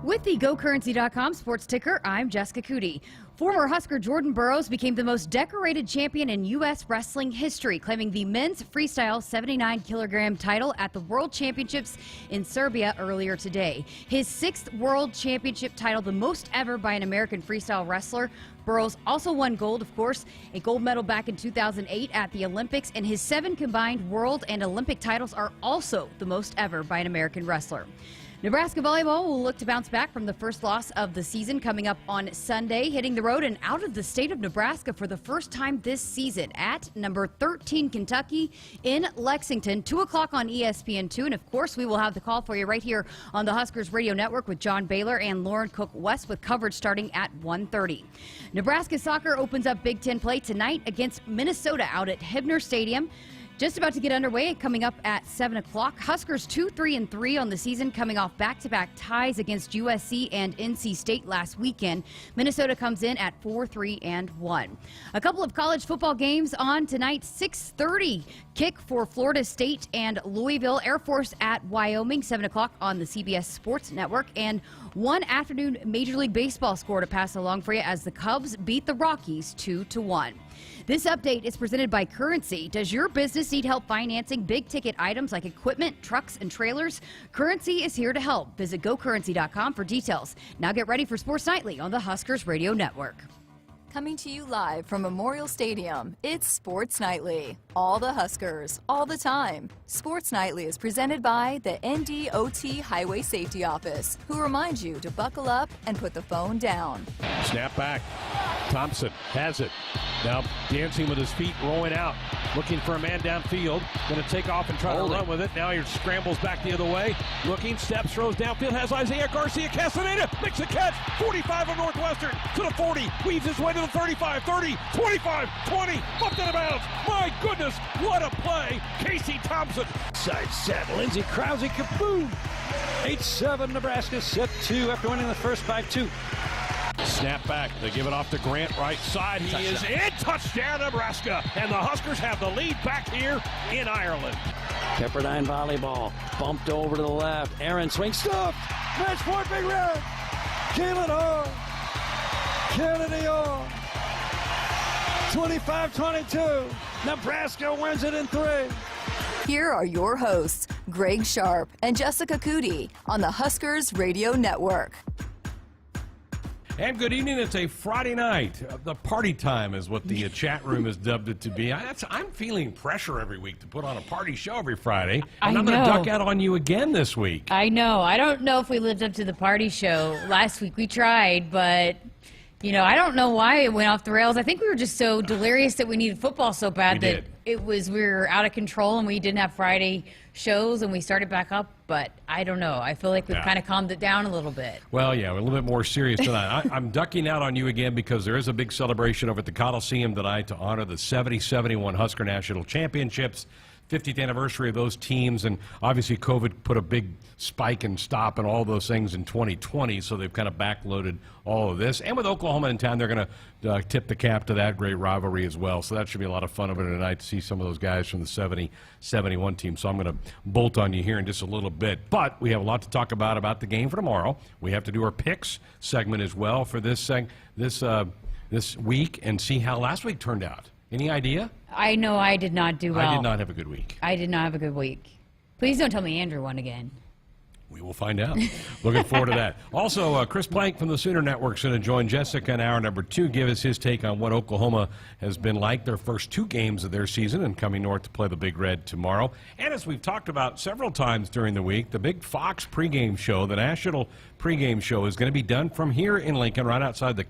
With the GoCurrency.com sports ticker, I'm Jessica Coody. Former Husker Jordan Burroughs became the most decorated champion in U.S. wrestling history, claiming the men's freestyle 79-kilogram title at the World Championships in Serbia earlier today. His sixth World Championship title, the most ever by an American freestyle wrestler. Burroughs also won gold, of course, a gold medal back in 2008 at the Olympics, and his 7 combined world and Olympic titles are also the most ever by an American wrestler. Nebraska volleyball will look to bounce back from the first loss of the season coming up on Sunday, hitting the road and out of the state of Nebraska for the first time this season at number 13 Kentucky in Lexington, 2 o'clock on ESPN2. And of course, we will have the call for you right here on the Huskers Radio Network with John Baylor and Lauren Cook-West with coverage starting at 1:30. Nebraska soccer opens up Big Ten play tonight against Minnesota out at Hibner Stadium. Just about to get underway, coming up at 7 o'clock. Huskers 2-3-3 on the season, coming off back-to-back ties against USC and NC State last weekend. Minnesota comes in at 4-3-1. A couple of college football games on tonight. 6:30 kick for Florida State and Louisville. Air Force at Wyoming, 7 o'clock on the CBS Sports Network. And one afternoon Major League Baseball score to pass along for you as the Cubs beat the Rockies 2-1. This update is presented by Currency. Does your business need help financing big-ticket items like equipment, trucks, and trailers? Currency is here to help. Visit GoCurrency.com for details. Now get ready for Sports Nightly on the Huskers Radio Network. Coming to you live from Memorial Stadium, it's Sports Nightly. All the Huskers, all the time. Sports Nightly is presented by the NDOT Highway Safety Office, who reminds you to buckle up and put the phone down. Snap back. Thompson has it. Now dancing with his feet, rolling out, looking for a man downfield. Going to take off and try to run with it. Now he scrambles back the other way. Looking, steps, throws downfield, has Isaiah Garcia Castaneda, makes a catch. 45 of Northwestern to the 40, weaves his way to the 35, 30, 25, 20, bumped out of bounds. My goodness, what a play. Casey Thompson. Side set, Lindsey Krause, kaboom! 8-7, Nebraska set 2 after winning the first 5-2. Snap back. They give it off to Grant, right side. He is in. Touchdown, Nebraska. And the Huskers have the lead back here in Ireland. Pepperdine volleyball bumped over to the left. Aaron swings, stuffed. Match point, big red. Keelan Hall. Kennedy Hall. 25-22. Nebraska wins it in 3. Here are your hosts, Greg Sharpe and Jessica Coody on the Huskers Radio Network. And good evening. It's a Friday night. The party time is what the chat room has dubbed it to be. I'm feeling pressure every week to put on a party show every Friday. And I'm going to duck out on you again this week. I know. I don't know if we lived up to the party show last week. We tried, but, you know, I don't know why it went off the rails. I think we were just so delirious that we needed football so bad that we were out of control and we didn't have Friday shows and we started back up. But I don't know. I feel like we've kind of calmed it down a little bit. Well, yeah, we're a little bit more serious tonight. I'm ducking out on you again because there is a big celebration over at the Coliseum tonight to honor the 70-71 Husker National Championships. 50th anniversary of those teams, and obviously COVID put a big spike and stop and all those things in 2020, so they've kind of backloaded all of this. And with Oklahoma in town, they're going to tip the cap to that great rivalry as well, so that should be a lot of fun over tonight to see some of those guys from the 70-71 team. So I'm going to bolt on you here in just a little bit, but we have a lot to talk about the game for tomorrow. We have to do our picks segment as well for this week and see how last week turned out. Any idea? I know I did not do well. I did not have a good week. I did not have a good week. Please don't tell me Andrew won again. We will find out. Looking forward to that. Also, Chris Plank from the Sooner Network is going to join Jessica in hour number 2, give us his take on what Oklahoma has been like their first 2 games of their season and coming north to play the Big Red tomorrow. And as we've talked about several times during the week, the big Fox pregame show, the national pregame show, is going to be done from here in Lincoln, right outside the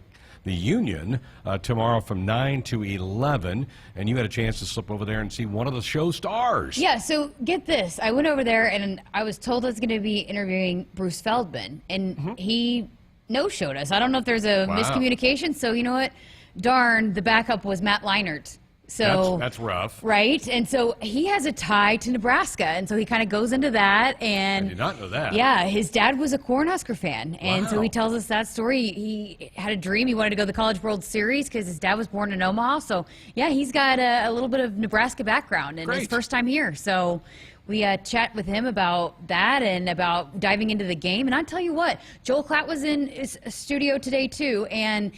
Union, tomorrow from 9 to 11, and you had a chance to slip over there and see one of the show stars. Yeah, so get this. I went over there, and I was told I was going to be interviewing Bruce Feldman, and he no-showed us. I don't know if there's a miscommunication, so you know what? Darn, the backup was Matt Leinart. So that's rough. Right? And so he has a tie to Nebraska, and so he kind of goes into that. And I did not know that. Yeah, his dad was a Cornhusker fan, and so he tells us that story. He had a dream. He wanted to go to the College World Series because his dad was born in Omaha. So, yeah, he's got a little bit of Nebraska background, and his first time here. So we chat with him about that and about diving into the game. And I tell you what, Joel Klatt was in his studio today too, and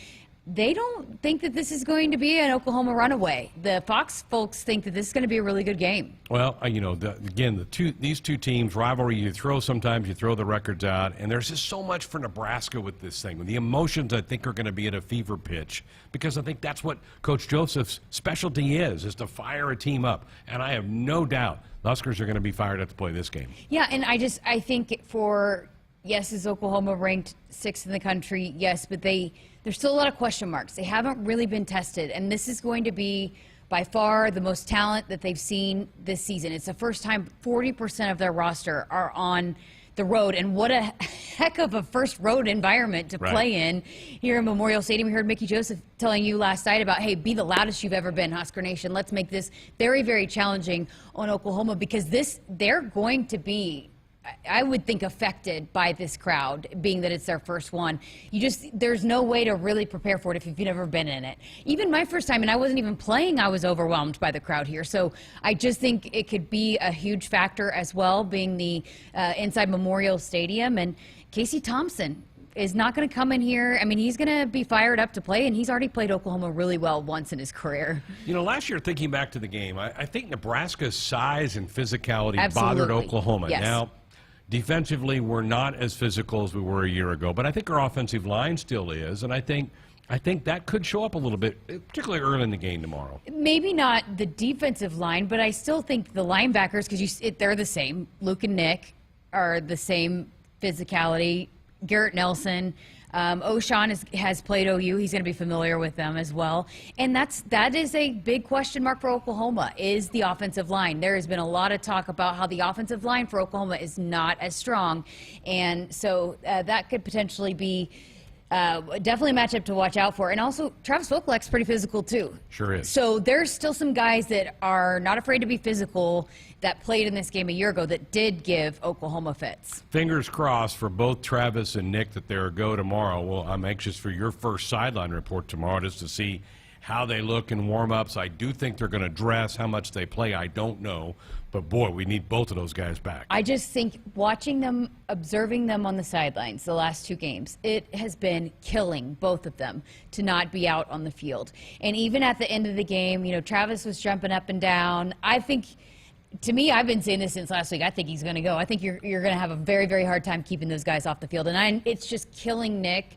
they don't think that this is going to be an Oklahoma runaway. The Fox folks think that this is going to be a really good game. Well, these two teams, rivalry, sometimes you throw the records out, and there's just so much for Nebraska with this thing. The emotions, I think, are going to be at a fever pitch, because I think that's what Coach Joseph's specialty is to fire a team up. And I have no doubt the Huskers are going to be fired up to play this game. Yeah, and I think yes, is Oklahoma ranked 6th in the country? Yes, but there's still a lot of question marks. They haven't really been tested, and this is going to be by far the most talent that they've seen this season. It's the first time 40% of their roster are on the road, and what a heck of a first road environment to play in here in Memorial Stadium. We heard Mickey Joseph telling you last night about, hey, be the loudest you've ever been, Husker Nation. Let's make this very, very challenging on Oklahoma, because they're going to be, I would think, affected by this crowd, being that it's their first one. There's no way to really prepare for it if you've never been in it. Even my first time, and I wasn't even playing, I was overwhelmed by the crowd here. So I just think it could be a huge factor as well, being the inside Memorial Stadium. And Casey Thompson is not going to come in here. I mean, he's going to be fired up to play, and he's already played Oklahoma really well once in his career. Last year, thinking back to the game, I think Nebraska's size and physicality bothered Oklahoma. Yes. Now, defensively, we're not as physical as we were a year ago, but I think our offensive line still is, and I think that could show up a little bit, particularly early in the game tomorrow. Maybe not the defensive line, but I still think the linebackers, because they're the same. Luke and Nick are the same physicality. Garrett Nelson, O'Shawn has played OU. He's going to be familiar with them as well. And that is a big question mark for Oklahoma, is the offensive line. There has been a lot of talk about how the offensive line for Oklahoma is not as strong. And so that could potentially be definitely a matchup to watch out for. And also, Travis Vokolek's pretty physical too. Sure is. So there's still some guys that are not afraid to be physical that played in this game a year ago that did give Oklahoma fits. Fingers crossed for both Travis and Nick that they're a go tomorrow. Well, I'm anxious for your first sideline report tomorrow, just to see how they look in warm-ups. I do think they're going to dress. How much they play, I don't know. But, boy, we need both of those guys back. I just think watching them, observing them on the sidelines the last two games, it has been killing both of them to not be out on the field. And even at the end of the game, Travis was jumping up and down. I think, to me, I've been saying this since last week, I think he's going to go. I think you're going to have a very, very hard time keeping those guys off the field. And it's just killing Nick,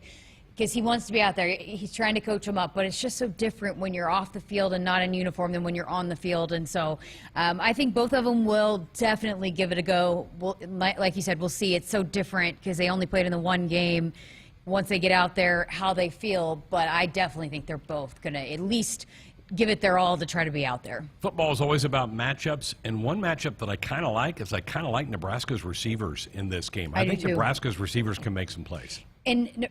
because he wants to be out there. He's trying to coach him up, but it's just so different when you're off the field and not in uniform than when you're on the field. And so I think both of them will definitely give it a go. Like you said, we'll see. It's so different because they only played in the one game. Once they get out there, how they feel. But I definitely think they're both going to at least give it their all to try to be out there. Football is always about matchups, and one matchup that I kind of like is Nebraska's receivers in this game. I think Nebraska's receivers can make some plays. And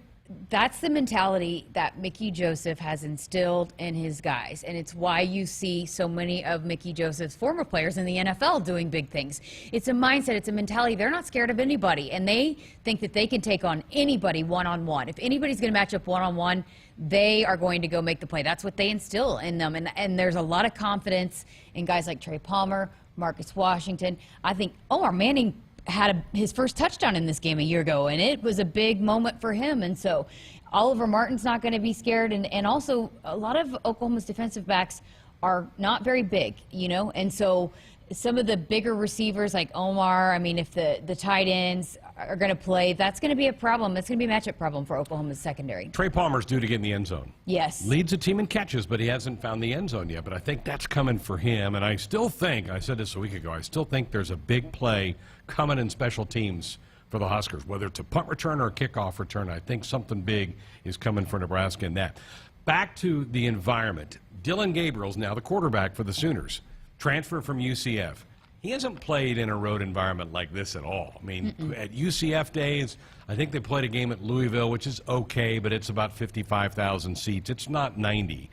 that's the mentality that Mickey Joseph has instilled in his guys, and it's why you see so many of Mickey Joseph's former players in the NFL doing big things. It's a mindset, it's a mentality. They're not scared of anybody, and they think that they can take on anybody one-on-one. If anybody's going to match up one-on-one, they are going to go make the play. That's what they instill in them, and there's a lot of confidence in guys like Trey Palmer, Marcus Washington. I think Omar Manning had his first touchdown in this game a year ago, and it was a big moment for him. And so Oliver Martin's not going to be scared. And also a lot of Oklahoma's defensive backs are not very big, and so some of the bigger receivers like Omar, I mean, if the tight ends are going to play, that's going to be a problem. That's going to be a matchup problem for Oklahoma's secondary. Trey Palmer's due to get in the end zone. Yes. Leads the team in catches, but he hasn't found the end zone yet. But I think that's coming for him. And I still think, I said this a week ago, I still think there's a big play coming in special teams for the Huskers. Whether it's a punt return or a kickoff return, I think something big is coming for Nebraska in that. Back to the environment. Dylan Gabriel's now the quarterback for the Sooners. Transfer from UCF. He hasn't played in a road environment like this at all. I mean, at UCF days, I think they played a game at Louisville, which is okay, but it's about 55,000 seats. It's not 90.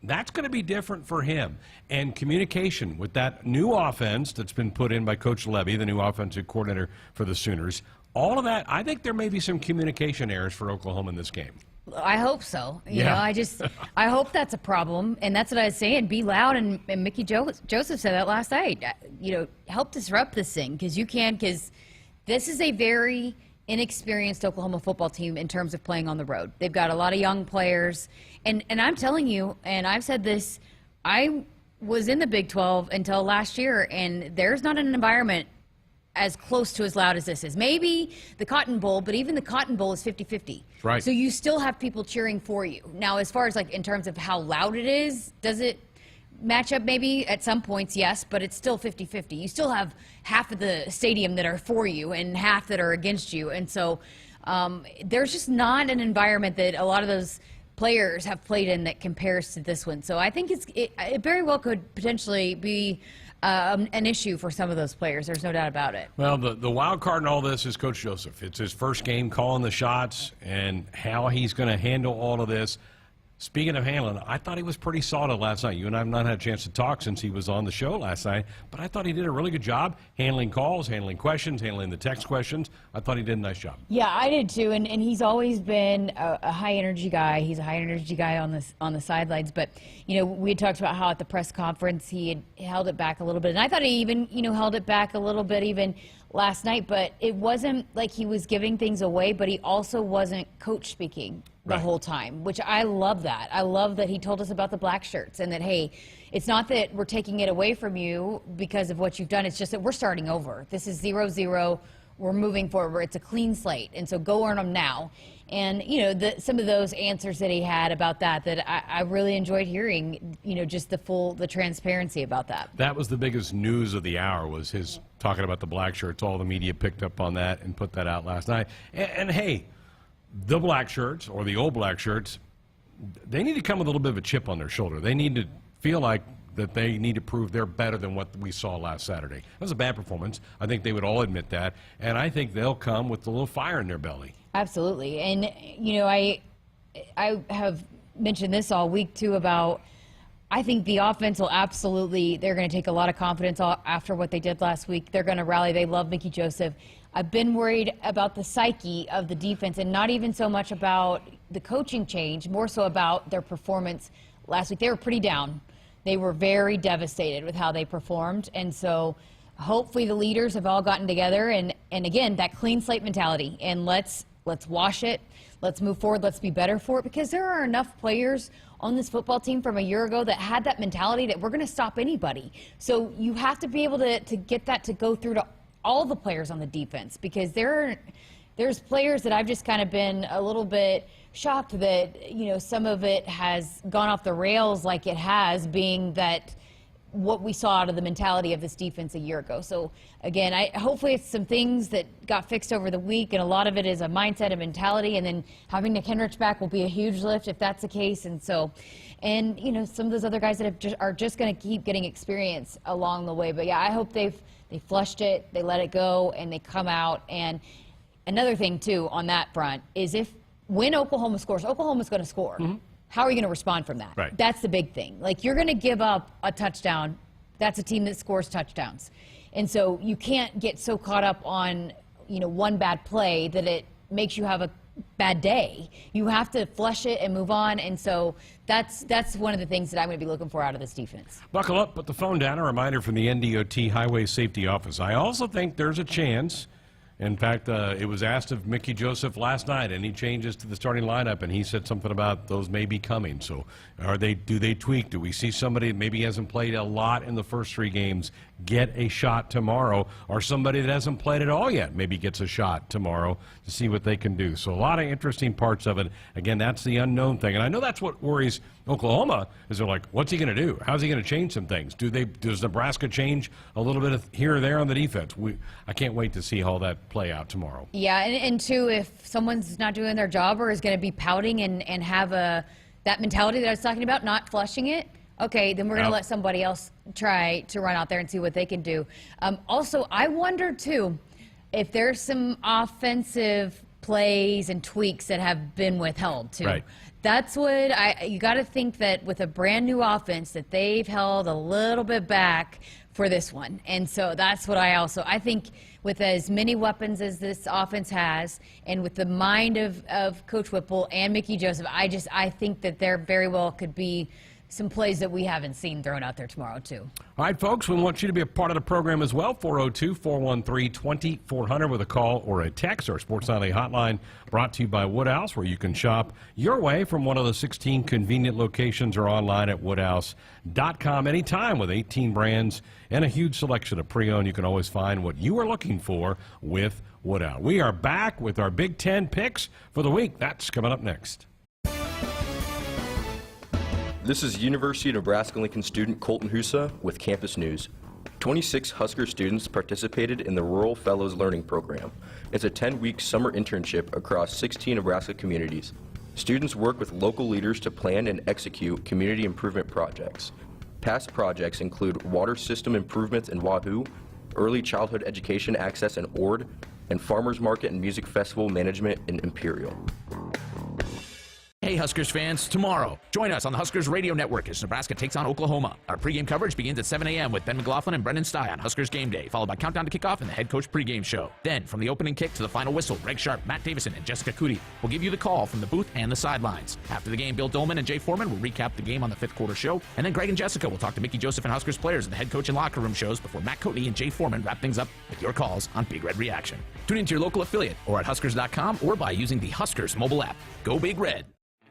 That's going to be different for him. And communication with that new offense that's been put in by Coach Levy, the new offensive coordinator for the Sooners, all of that, I think there may be some communication errors for Oklahoma in this game. I hope so. You Yeah. know, I hope that's a problem, and that's what I was saying. Be loud, and Mickey Joseph said that last night. You know, help disrupt this thing because this is a very inexperienced Oklahoma football team in terms of playing on the road. They've got a lot of young players, and I'm telling you, and I've said this, I was in the Big 12 until last year, and there's not an environment as close to as loud as this is. Maybe the Cotton Bowl, but even the Cotton Bowl is 50-50. Right. So you still have people cheering for you. Now, as far as like in terms of how loud it is, does it match up maybe at some points? Yes, but it's still 50-50. You still have half of the stadium that are for you and half that are against you. And so there's just not an environment that a lot of those players have played in that compares to this one. So I think it very well could potentially be an issue for some of those players. There's no doubt about it. Well, the wild card in all this is Coach Joseph. It's his first game calling the shots and how he's going to handle all of this. Speaking of handling, I thought he was pretty solid last night. You and I have not had a chance to talk since he was on the show last night, but I thought he did a really good job handling calls, handling questions, handling the text questions. I thought he did a nice job. Yeah, I did too, and he's always been a high-energy guy. He's a high-energy guy on the sidelines, but, you know, we had talked about how at the press conference he had held it back a little bit, and I thought he even, you know, held it back a little bit even last night, but it wasn't like he was giving things away, but he also wasn't coach speaking the whole time, which I love that. I love that he told us about the black shirts and that, hey, it's not that we're taking it away from you because of what you've done. It's just that we're starting over. This is 0-0. We're moving forward. It's a clean slate. And so go earn them now. And, you know, some of those answers that he had about that I really enjoyed hearing, you know, just the transparency about that. That was the biggest news of the hour, was his talking about the black shirts. All the media picked up on that and put that out last night. And hey, the black shirts, or the old black shirts, they need to come with a little bit of a chip on their shoulder. They need to feel like that they need to prove they're better than what we saw last Saturday. That was a bad performance. I think they would all admit that. And I think they'll come with a little fire in their belly. Absolutely. And, you know, I have mentioned this all week, too, about I think the offense will absolutely, they're going to take a lot of confidence after what they did last week. They're going to rally. They love Mickey Joseph. I've been worried about the psyche of the defense, and not even so much about the coaching change, more so about their performance last week. They were pretty down. They were very devastated with how they performed, and so hopefully the leaders have all gotten together and again, that clean slate mentality, and let's wash it. Let's move forward. Let's be better for it, because there are enough players on this football team from a year ago that had that mentality that we're going to stop anybody. So you have to be able to get that to go through to all the players on the defense, because there's players that I've just kind of been a little bit shocked that, you know, some of it has gone off the rails like it has, being that what we saw out of the mentality of this defense a year ago. So again, hopefully it's some things that got fixed over the week, and a lot of it is a mindset and mentality, and then having Nick Henrich back will be a huge lift if that's the case. And so, and you know, some of those other guys that are just going to keep getting experience along the way. But yeah, I hope they flushed it, they let it go, and they come out. And another thing too on that front is when Oklahoma scores, Oklahoma's going to score. Mm-hmm. How are you going to respond from that? Right. That's the big thing. Like, you're going to give up a touchdown. That's a team that scores touchdowns. And so you can't get so caught up on, you know, one bad play that it makes you have a bad day. You have to flush it and move on. And so that's one of the things that I'm going to be looking for out of this defense. Buckle up, put the phone down. A reminder from the NDOT Highway Safety Office. I also think there's a chance. In fact, it was asked of Mickey Joseph last night, any changes to the starting lineup, and he said something about those may be coming. So do they tweak? Do we see somebody that maybe hasn't played a lot in the first 3 games get a shot tomorrow, or somebody that hasn't played at all yet maybe gets a shot tomorrow to see what they can do? So a lot of interesting parts of it. Again, that's the unknown thing. And I know that's what worries Oklahoma, is they're like, what's he going to do? How's he going to change some things? Does Nebraska change a little bit of here or there on the defense? I can't wait to see how that play out tomorrow. Yeah, and two, if someone's not doing their job or is going to be pouting and have that mentality that I was talking about, not flushing it, okay, then we're going to let somebody else try to run out there and see what they can do. Also, I wonder, too, if there's some offensive plays and tweaks that have been withheld, too. Right. That's what you got to think, that with a brand new offense that they've held a little bit back for this one. And so that's what I think with as many weapons as this offense has, and with the mind of Coach Whipple and Mickey Joseph, I think that there very well could be some plays that we haven't seen thrown out there tomorrow, too. All right, folks, we want you to be a part of the program as well. 402-413-2400 with a call or a text. Our Sports Nightly hotline brought to you by Woodhouse, where you can shop your way from one of the 16 convenient locations or online at woodhouse.com anytime with 18 brands and a huge selection of pre-owned. You can always find what you are looking for with Woodhouse. We are back with our Big Ten picks for the week. That's coming up next. This is University of Nebraska-Lincoln student Colton Husa with Campus News. 26 Husker students participated in the Rural Fellows Learning Program. It's a 10-week summer internship across 16 Nebraska communities. Students work with local leaders to plan and execute community improvement projects. Past projects include water system improvements in Wahoo, early childhood education access in Ord, and farmers market and music festival management in Imperial. Hey Huskers fans, tomorrow, join us on the Huskers Radio Network as Nebraska takes on Oklahoma. Our pregame coverage begins at 7 a.m. with Ben McLaughlin and Brendan Stye on Huskers Game Day, followed by Countdown to Kickoff and the head coach pregame show. Then, from the opening kick to the final whistle, Greg Sharpe, Matt Davison, and Jessica Coody will give you the call from the booth and the sidelines. After the game, Bill Dolman and Jay Foreman will recap the game on the fifth quarter show, and then Greg and Jessica will talk to Mickey Joseph and Huskers players in the head coach and locker room shows before Matt Coatney and Jay Foreman wrap things up with your calls on Big Red Reaction. Tune into your local affiliate or at Huskers.com or by using the Huskers mobile app. Go Big Red!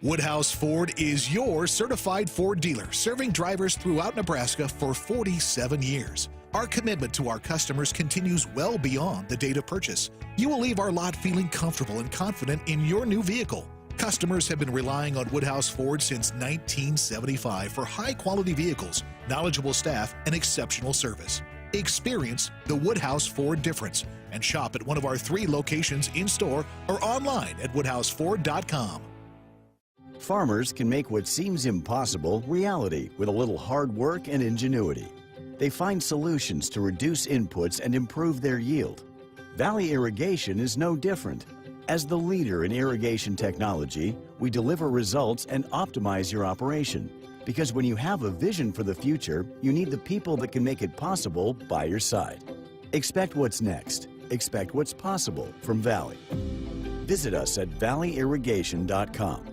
Woodhouse Ford is your certified Ford dealer, serving drivers throughout Nebraska for 47 years. Our commitment to our customers continues well beyond the date of purchase. You will leave our lot feeling comfortable and confident in your new vehicle. Customers have been relying on Woodhouse Ford since 1975 for high-quality vehicles, knowledgeable staff, and exceptional service. Experience the Woodhouse Ford difference and shop at one of our 3 locations in-store or online at woodhouseford.com. Farmers can make what seems impossible reality with a little hard work and ingenuity. They find solutions to reduce inputs and improve their yield. Valley Irrigation is no different. As the leader in irrigation technology, we deliver results and optimize your operation. Because when you have a vision for the future, you need the people that can make it possible by your side. Expect what's next. Expect what's possible from Valley. Visit us at valleyirrigation.com.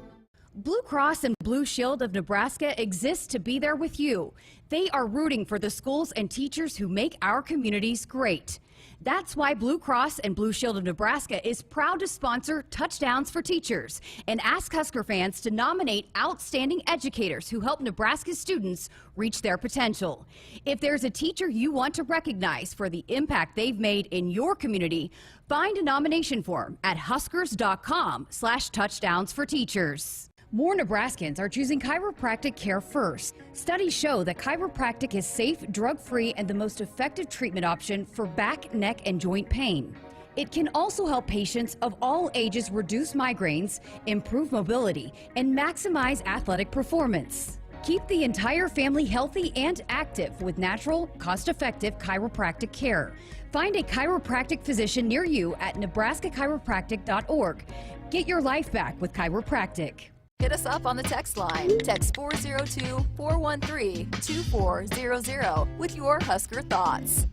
Blue Cross and Blue Shield of Nebraska exists to be there with you. They are rooting for the schools and teachers who make our communities great. That's why Blue Cross and Blue Shield of Nebraska is proud to sponsor Touchdowns for Teachers and ask Husker fans to nominate outstanding educators who help Nebraska students reach their potential. If there's a teacher you want to recognize for the impact they've made in your community, find a nomination form at huskers.com/touchdownsforteachers. More Nebraskans are choosing chiropractic care first. Studies show that chiropractic is safe, drug-free, and the most effective treatment option for back, neck, and joint pain. It can also help patients of all ages reduce migraines, improve mobility, and maximize athletic performance. Keep the entire family healthy and active with natural, cost-effective chiropractic care. Find a chiropractic physician near you at nebraskachiropractic.org. Get your life back with chiropractic. Hit us up on the text line. Text 402-413-2400 with your Husker thoughts.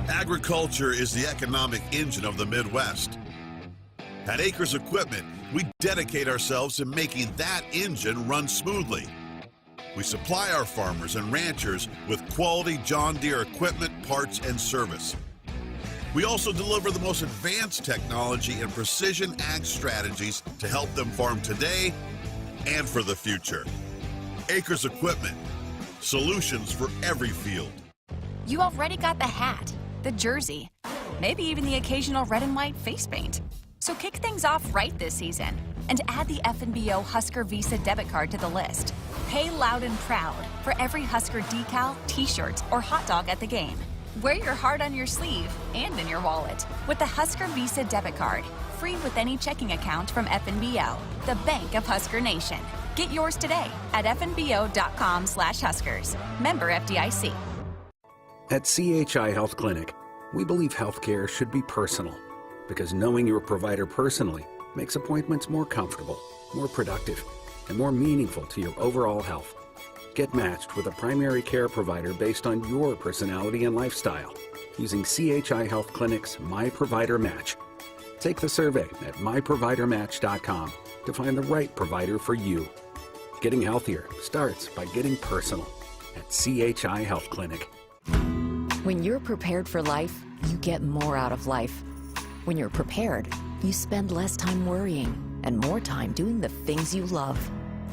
Agriculture is the economic engine of the Midwest. At Acres Equipment, we dedicate ourselves to making that engine run smoothly. We supply our farmers and ranchers with quality John Deere equipment, parts, and service. We also deliver the most advanced technology and precision ag strategies to help them farm today and for the future. Acres Equipment, solutions for every field. You already got the hat, the jersey, maybe even the occasional red and white face paint. So kick things off right this season and add the FNBO Husker Visa debit card to the list. Pay loud and proud for every Husker decal, t-shirt, or hot dog at the game. Wear your heart on your sleeve and in your wallet with the Husker Visa debit card, free with any checking account from FNBO, the bank of Husker Nation. Get yours today at fnbo.com/Huskers. Member FDIC. At CHI Health Clinic, we believe healthcare should be personal because knowing your provider personally makes appointments more comfortable, more productive, and more meaningful to your overall health. Get matched with a primary care provider based on your personality and lifestyle using CHI Health Clinic's My Provider Match. Take the survey at myprovidermatch.com to find the right provider for you. Getting healthier starts by getting personal at CHI Health Clinic. When you're prepared for life, you get more out of life. When you're prepared, you spend less time worrying and more time doing the things you love.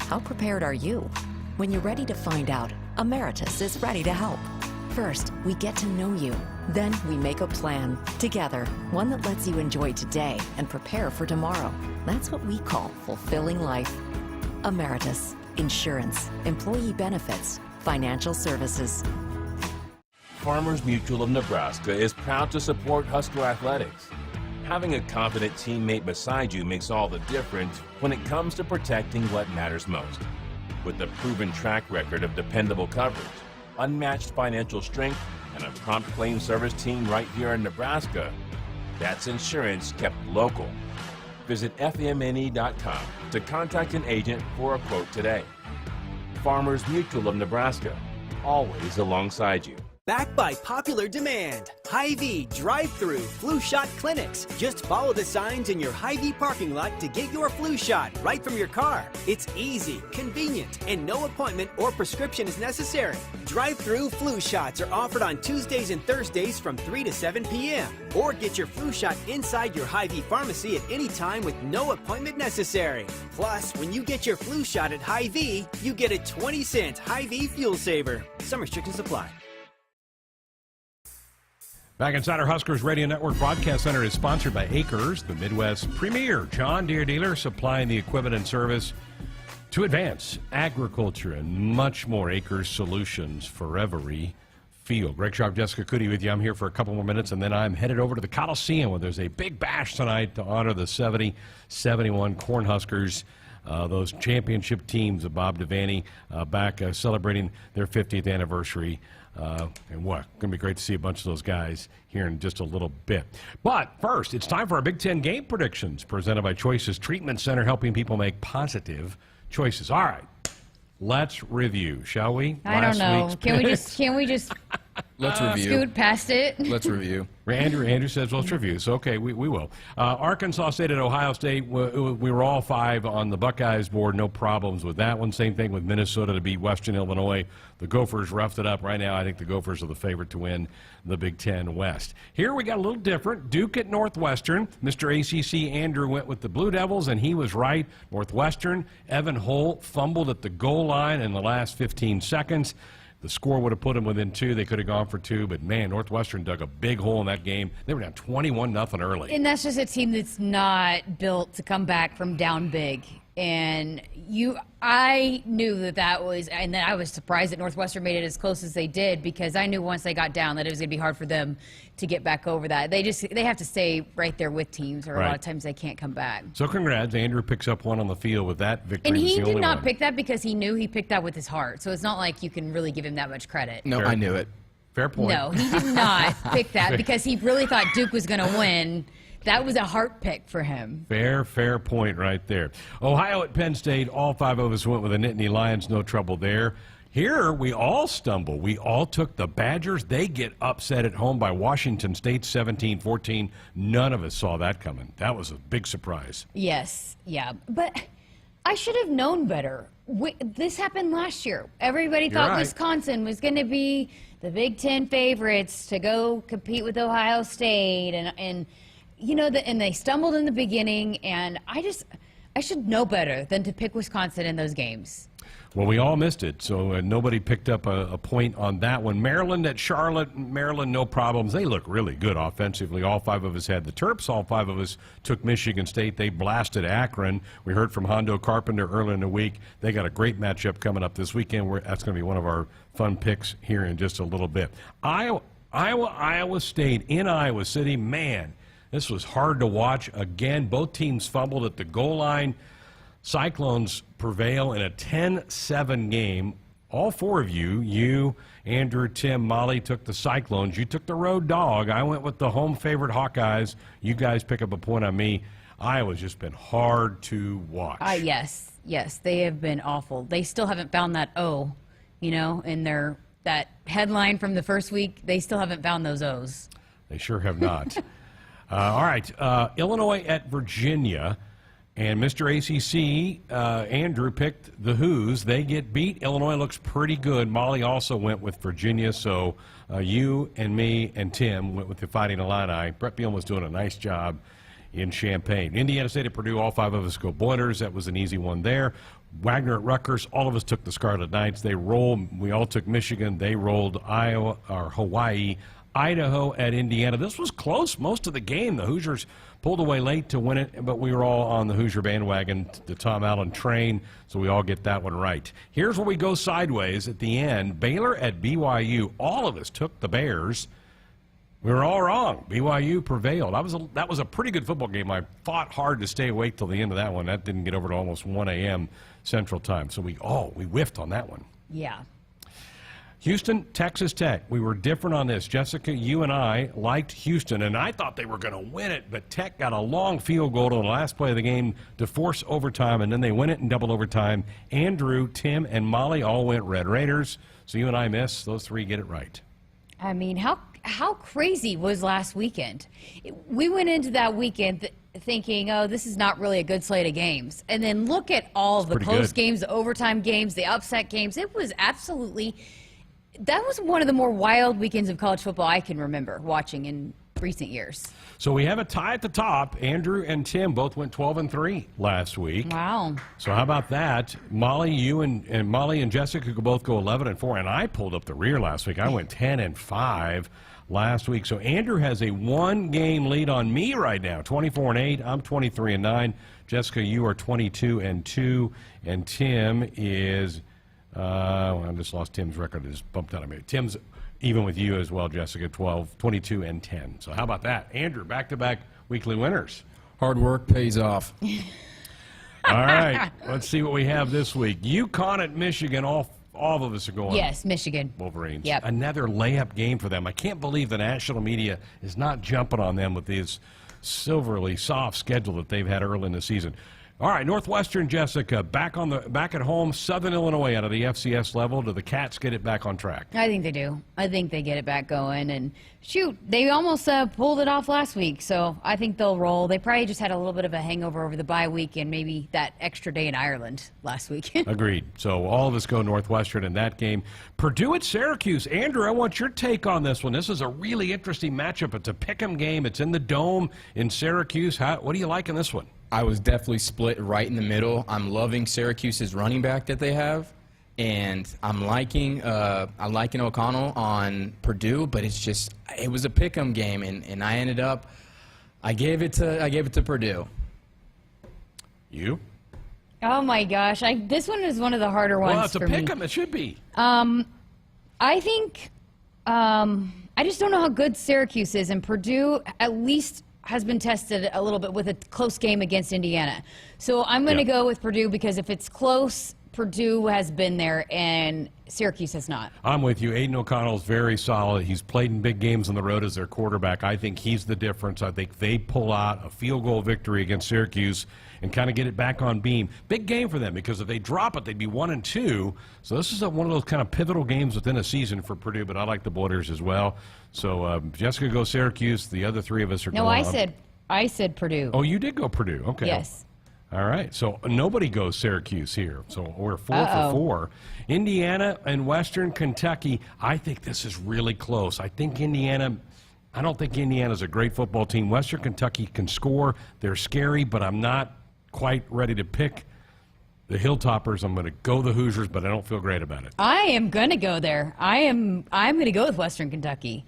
How prepared are you? When you're ready to find out, Emeritus is ready to help. First, we get to know you. Then we make a plan together, one that lets you enjoy today and prepare for tomorrow. That's what we call fulfilling life. Emeritus, insurance, employee benefits, financial services. Farmers Mutual of Nebraska is proud to support Husker athletics. Having a confident teammate beside you makes all the difference when it comes to protecting what matters most. With a proven track record of dependable coverage, unmatched financial strength, and a prompt claim service team right here in Nebraska, that's insurance kept local. Visit fmne.com to contact an agent for a quote today. Farmers Mutual of Nebraska, always alongside you. Backed by popular demand, Hy-Vee drive-through flu shot clinics. Just follow the signs in your Hy-Vee parking lot to get your flu shot right from your car. It's easy, convenient, and no appointment or prescription is necessary. Drive-through flu shots are offered on Tuesdays and Thursdays from 3 to 7 p.m. Or get your flu shot inside your Hy-Vee pharmacy at any time with no appointment necessary. Plus, when you get your flu shot at Hy-Vee, you get a 20-cent Hy-Vee fuel saver. Some restrictions apply. Back inside our Huskers Radio Network Broadcast Center is sponsored by Acres, the Midwest premier John Deere dealer, supplying the equipment and service to advance agriculture and much more. Acres solutions for every field. Greg Sharpe, Jessica Coody with you. I'm here for a couple more minutes, and then I'm headed over to the Coliseum where there's a big bash tonight to honor the 70-71 Cornhuskers. Those championship teams of Bob Devaney back celebrating their 50th anniversary. And what? Going to be great to see a bunch of those guys here in just a little bit. But first, it's time for our Big Ten game predictions presented by Choices Treatment Center, helping people make positive choices. All right, let's review, shall we? I don't know. Can we just let's review. Scoot past it. Let's review. Andrew says, well, let's review. So, okay, we will. Arkansas State at Ohio State, we were all five on the Buckeyes board. No problems with that one. Same thing with Minnesota to beat Western Illinois. The Gophers roughed it up. Right now, I think the Gophers are the favorite to win the Big Ten West. Here we got a little different. Duke at Northwestern. Mr. ACC Andrew went with the Blue Devils, and he was right. Northwestern, Evan Holt fumbled at the goal line in the last 15 seconds. The score would have put them within two. They could have gone for two, but, man, Northwestern dug a big hole in that game. They were down 21-0 early. And that's just a team that's not built to come back from down big. And I knew that was, and then I was surprised that Northwestern made it as close as they did, because I knew once they got down that it was going to be hard for them to get back over that. They have to stay right there with teams, or a lot of times they can't come back. So congrats. Andrew picks up one on the field with that victory. And he did not pick that because he knew he picked that with his heart. So it's not like you can really give him that much credit. No, I knew it. Fair point. No, he did not pick that because he really thought Duke was going to win. That was a heart pick for him. Fair point right there. Ohio at Penn State, all five of us went with the Nittany Lions, no trouble there. Here, we all stumble. We all took the Badgers. They get upset at home by Washington State, 17-14. None of us saw that coming. That was a big surprise. Yes, yeah. But I should have known better. This happened last year. Everybody thought Wisconsin was going to be the Big Ten favorites to go compete with Ohio State, and you know, and they stumbled in the beginning, and I should know better than to pick Wisconsin in those games. Well, we all missed it, so nobody picked up a point on that one. Maryland at Charlotte. Maryland, no problems. They look really good offensively. All five of us had the Terps. All five of us took Michigan State. They blasted Akron. We heard from Hondo Carpenter earlier in the week. They got a great matchup coming up this weekend. That's going to be one of our fun picks here in just a little bit. Iowa State in Iowa City. Man, this was hard to watch. Again, both teams fumbled at the goal line. Cyclones prevail in a 10-7 game. All four of you, Andrew, Tim, Molly, took the Cyclones. You took the road dog. I went with the home favorite Hawkeyes. You guys pick up a point on me. Iowa's just been hard to watch. Yes, they have been awful. They still haven't found that O in that headline from the first week. They still haven't found those O's. They sure have not. All right, Illinois at Virginia, and Mr. ACC, Andrew picked the Hoos. They get beat. Illinois looks pretty good. Molly also went with Virginia, so you and me and Tim went with the Fighting Illini. Brett Beal was doing a nice job in Champaign. Indiana State at Purdue, all 5 of us go Boilers. That was an easy one there. Wagner at Rutgers, all of us took the Scarlet Knights. They rolled. We all took Michigan. They rolled Iowa or Hawaii. Idaho at Indiana. This was close most of the game. The Hoosiers pulled away late to win it, but we were all on the Hoosier bandwagon, the Tom Allen train, so we all get that one right. Here's where we go sideways at the end. Baylor at BYU. All of us took the Bears. We were all wrong. BYU prevailed. That was a pretty good football game. I fought hard to stay awake till the end of that one. That didn't get over to almost 1 a.m. Central Time, so we whiffed on that one. Yeah. Houston, Texas Tech. We were different on this. Jessica, you and I liked Houston, and I thought they were going to win it, but Tech got a long field goal on the last play of the game to force overtime, and then they win it in double overtime. Andrew, Tim, and Molly all went Red Raiders, so you and I miss. Those 3 get it right. I mean, how crazy was last weekend? We went into that weekend thinking, oh, this is not really a good slate of games. And then look at all the close games, the overtime games, the upset games. It was absolutely... That was one of the more wild weekends of college football I can remember watching in recent years. So we have a tie at the top. Andrew and Tim both went 12-3 last week. Wow. So how about that? Molly, you and Molly and Jessica could both go 11-4, and I pulled up the rear last week. I went 10-5 last week. So Andrew has a 1-game lead on me right now, 24-8. I'm 23-9. Jessica, you are 22-2, and Tim is... I just lost Tim's record. I just bumped out of me. Tim's even with you as well, Jessica, 22-10. So how about that? Andrew, back-to-back weekly winners. Hard work pays off. All right, let's see what we have this week. UConn at Michigan, all of us are going. Yes, Michigan. Wolverines. Yep. Another layup game for them. I can't believe the national media is not jumping on them with this silverly soft schedule that they've had early in the season. All right, Northwestern, Jessica, back at home, Southern Illinois out of the FCS level. Do the Cats get it back on track? I think they do. I think they get it back going. And shoot, they almost pulled it off last week, so I think they'll roll. They probably just had a little bit of a hangover over the bye week and maybe that extra day in Ireland last week. Agreed. So all of us go Northwestern in that game. Purdue at Syracuse. Andrew, I want your take on this one. This is a really interesting matchup. It's a pick'em game. It's in the Dome in Syracuse. What do you like in this one? I was definitely split right in the middle. I'm loving Syracuse's running back that they have, and I'm liking O'Connell on Purdue, but it was a pick'em game, and I gave it to Purdue. You? Oh my gosh, this one is one of the harder ones. Well, it's a pick'em. It should be. I think I just don't know how good Syracuse is, and Purdue at least has been tested a little bit with a close game against Indiana. So I'm going to go with Purdue because if it's close, Purdue has been there and Syracuse has not. I'm with you. Aiden O'Connell's very solid. He's played in big games on the road as their quarterback. I think he's the difference. I think they pull out a field goal victory against Syracuse and kind of get it back on beam. Big game for them because if they drop it, they'd be 1-2. So this is one of those kind of pivotal games within a season for Purdue, but I like the Boilers as well. So Jessica goes Syracuse. The other 3 of us are going. No, I said Purdue. Oh, you did go Purdue. Okay. Yes. All right, so nobody goes Syracuse here. So we're 4 for 4. Indiana and Western Kentucky, I think this is really close. I don't think Indiana's a great football team. Western Kentucky can score. They're scary, but I'm not quite ready to pick the Hilltoppers. I'm going to go the Hoosiers, but I don't feel great about it. I am going to go there. I'm going to go with Western Kentucky.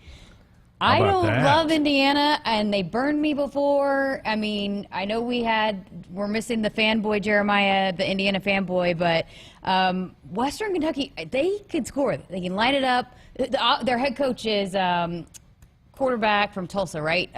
I don't love Indiana, and they burned me before. I mean, I know we're missing the fanboy Jeremiah, the Indiana fanboy, but Western Kentucky, they could score. They can line it up. Their head coach is quarterback from Tulsa, right?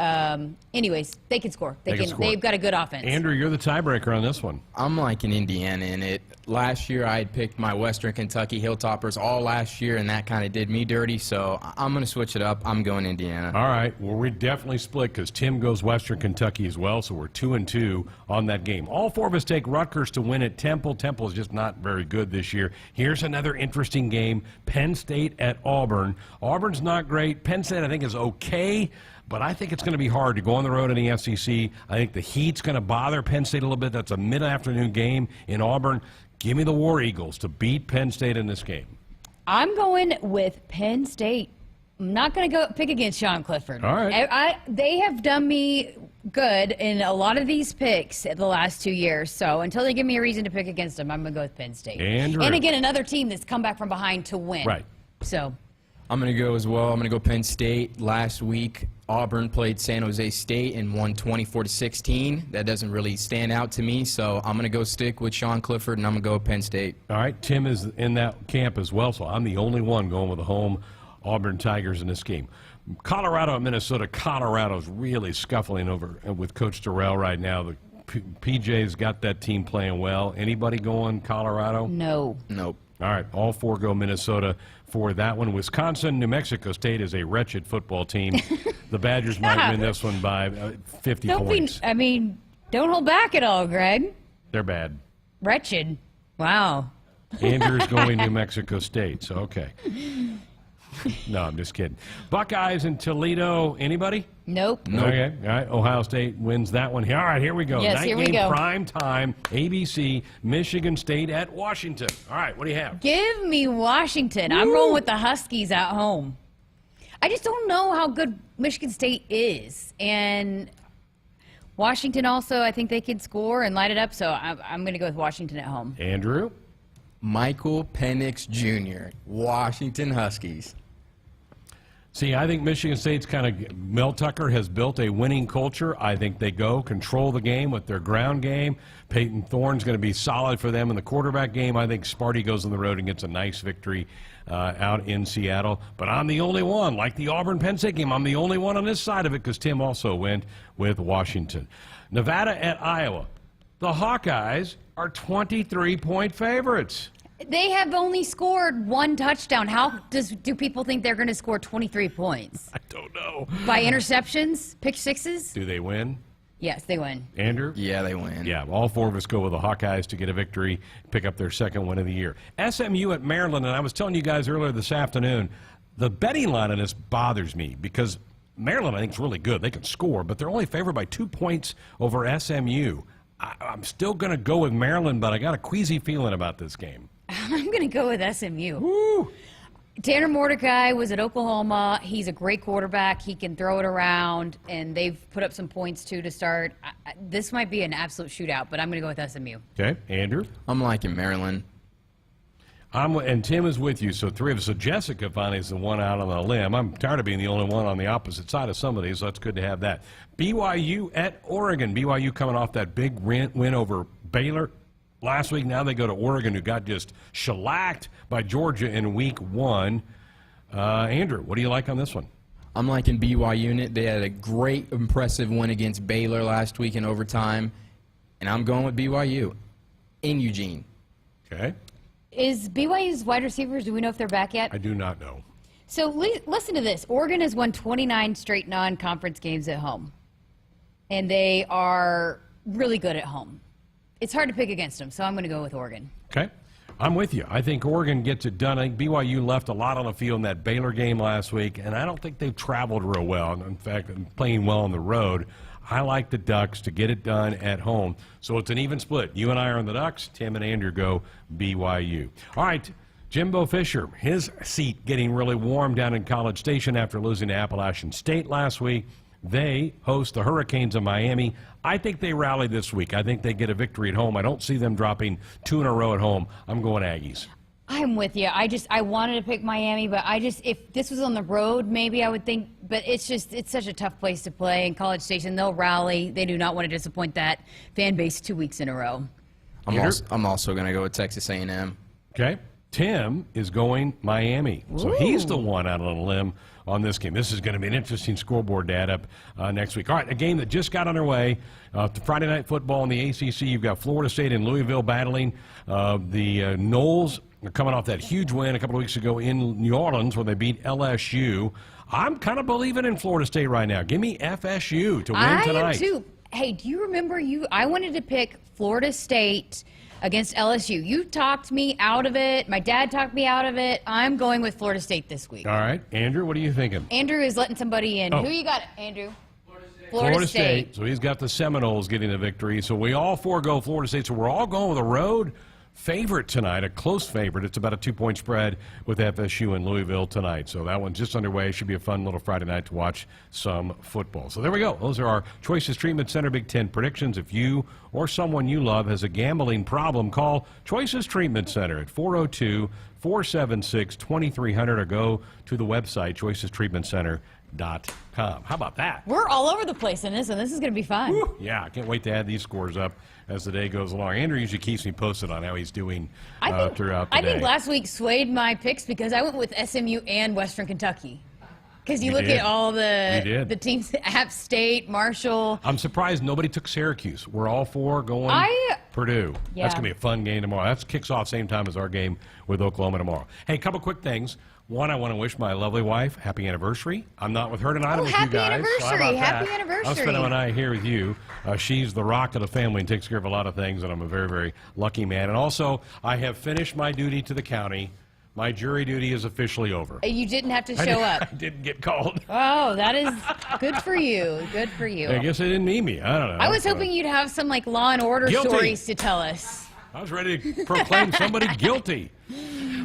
Anyways, they can score. They can score. They've got a good offense. Andrew, you're the tiebreaker on this one. I'm liking Indiana in it. Last year, I had picked my Western Kentucky Hilltoppers all last year, and that kind of did me dirty, so I'm going to switch it up. I'm going Indiana. All right. Well, we definitely split because Tim goes Western Kentucky as well, so we're 2-2 on that game. All four of us take Rutgers to win at Temple. Temple is just not very good this year. Here's another interesting game, Penn State at Auburn. Auburn's not great. Penn State, I think, is okay. But I think it's going to be hard to go on the road in the SEC. I think the heat's going to bother Penn State a little bit. That's a mid-afternoon game in Auburn. Give me the War Eagles to beat Penn State in this game. I'm going with Penn State. I'm not going to go pick against Sean Clifford. All right. They have done me good in a lot of these picks the last 2 years. So until they give me a reason to pick against them, I'm going to go with Penn State. And again, another team that's come back from behind to win. Right. So I'm going to go as well. I'm going to go Penn State. Last week, Auburn played San Jose State and won 24-16. That doesn't really stand out to me, so I'm going to go stick with Sean Clifford, and I'm going to go with Penn State. All right, Tim is in that camp as well, so I'm the only one going with the home Auburn Tigers in this game. Colorado and Minnesota. Colorado's really scuffling over with Coach Terrell right now. The PJ's got that team playing well. Anybody going Colorado? No. Nope. All right, all four go Minnesota for that one. Wisconsin, New Mexico State is a wretched football team. The Badgers might win this one by 50 points. Don't hold back at all, Greg. They're bad. Wretched. Wow. Andrew's going New Mexico State, so okay. No, I'm just kidding. Buckeyes in Toledo. Anybody? Nope. Okay. All right. Ohio State wins that one. All right, here we go. Yes, here we go. Prime time, ABC, Michigan State at Washington. All right, what do you have? Give me Washington. I'm rolling with the Huskies at home. I just don't know how good Michigan State is. And Washington also, I think they can score and light it up, so I'm going to go with Washington at home. Andrew? Michael Penix Jr., Washington Huskies. See, I think Michigan State's Mel Tucker has built a winning culture. I think they control the game with their ground game. Peyton Thorne's going to be solid for them in the quarterback game. I think Sparty goes on the road and gets a nice victory out in Seattle. But I'm the only one, like the Auburn-Penn State game, I'm the only one on this side of it because Tim also went with Washington. Nevada at Iowa. The Hawkeyes are 23-point favorites. They have only scored one touchdown. How do people think they're going to score 23 points? I don't know. By interceptions? Pick sixes? Do they win? Yes, they win. Andrew? Yeah, they win. Yeah, all four of us go with the Hawkeyes to get a victory, pick up their second win of the year. SMU at Maryland, and I was telling you guys earlier this afternoon, the betting line on this bothers me because Maryland, I think, is really good. They can score, but they're only favored by 2 points over SMU. I'm still going to go with Maryland, but I got a queasy feeling about this game. I'm going to go with SMU. Woo! Tanner Mordecai was at Oklahoma. He's a great quarterback. He can throw it around, and they've put up some points, too, to start. This might be an absolute shootout, but I'm going to go with SMU. Okay. Andrew? I'm liking Maryland. And Tim is with you, so three of us. So Jessica finally is the one out on the limb. I'm tired of being the only one on the opposite side of some of these, so that's good to have that. BYU at Oregon. BYU coming off that big win over Baylor last week. Now they go to Oregon, who got just shellacked by Georgia in week 1. Andrew, what do you like on this one? I'm liking BYU in it. They had a great, impressive win against Baylor last week in overtime, and I'm going with BYU in Eugene. Okay. Is BYU's wide receivers, do we know if they're back yet? I do not know. So listen to this. Oregon has won 29 straight non-conference games at home, and they are really good at home. It's hard to pick against them, so I'm going to go with Oregon. Okay. I'm with you. I think Oregon gets it done. I think BYU left a lot on the field in that Baylor game last week, and I don't think they've traveled real well. In fact, playing well on the road. I like the Ducks to get it done at home. So it's an even split. You and I are on the Ducks. Tim and Andrew go BYU. All right, Jimbo Fisher, his seat getting really warm down in College Station after losing to Appalachian State last week. They host the Hurricanes of Miami. I think they rally this week. I think they get a victory at home. I don't see them dropping 2 in a row at home. I'm going Aggies. I'm with you. I wanted to pick Miami, but if this was on the road, maybe I would think, but it's such a tough place to play. In College Station, they'll rally. They do not want to disappoint that fan base 2 weeks in a row. I'm also going to go with Texas A&M. Okay. Tim is going Miami. So he's the one out on a limb on this game. This is going to be an interesting scoreboard to add up next week. All right, a game that just got underway. Friday Night Football in the ACC. You've got Florida State and Louisville battling. The Noles are coming off that huge win a couple of weeks ago in New Orleans where they beat LSU. I'm kind of believing in Florida State right now. Give me FSU to win tonight. I am too. Hey, do you remember I wanted to pick Florida State against LSU. You talked me out of it. My dad talked me out of it. I'm going with Florida State this week. All right. Andrew, what are you thinking? Andrew is letting somebody in. Who you got, Andrew? Florida State. So he's got the Seminoles getting the victory. So we all four go Florida State. So we're all going with a road favorite tonight, a close favorite. It's about a 2-point spread with FSU and Louisville tonight. So that one's just underway. Should be a fun little Friday night to watch some football. So there we go. Those are our Choices Treatment Center Big Ten predictions. If you or someone you love has a gambling problem, call Choices Treatment Center at 402-476-2300 or go to the website choicestreatmentcenter.com. How about that? We're all over the place in this, and this is going to be fun. Woo. Yeah, I can't wait to add these scores up as the day goes along. Andrew usually keeps me posted on how he's doing throughout the day. I think last week swayed my picks because I went with SMU and Western Kentucky. Because you look at all the teams, App State, Marshall. I'm surprised nobody took Syracuse. We're all four going Purdue. Yeah. That's going to be a fun game tomorrow. That kicks off same time as our game with Oklahoma tomorrow. Hey, a couple quick things. One, I want to wish my lovely wife happy anniversary. I'm not with her tonight. I'm with you guys. Happy anniversary. Happy anniversary. I'm spending the night here with you. She's the rock of the family and takes care of a lot of things, and I'm a very, very lucky man. And also, I have finished my duty to the county. My jury duty is officially over. You didn't have to show up. I didn't get called. Oh, that is good for you. Good for you. I guess they didn't need me. I don't know. I was hoping you'd have some like Law and Order stories to tell us. I was ready to proclaim somebody guilty.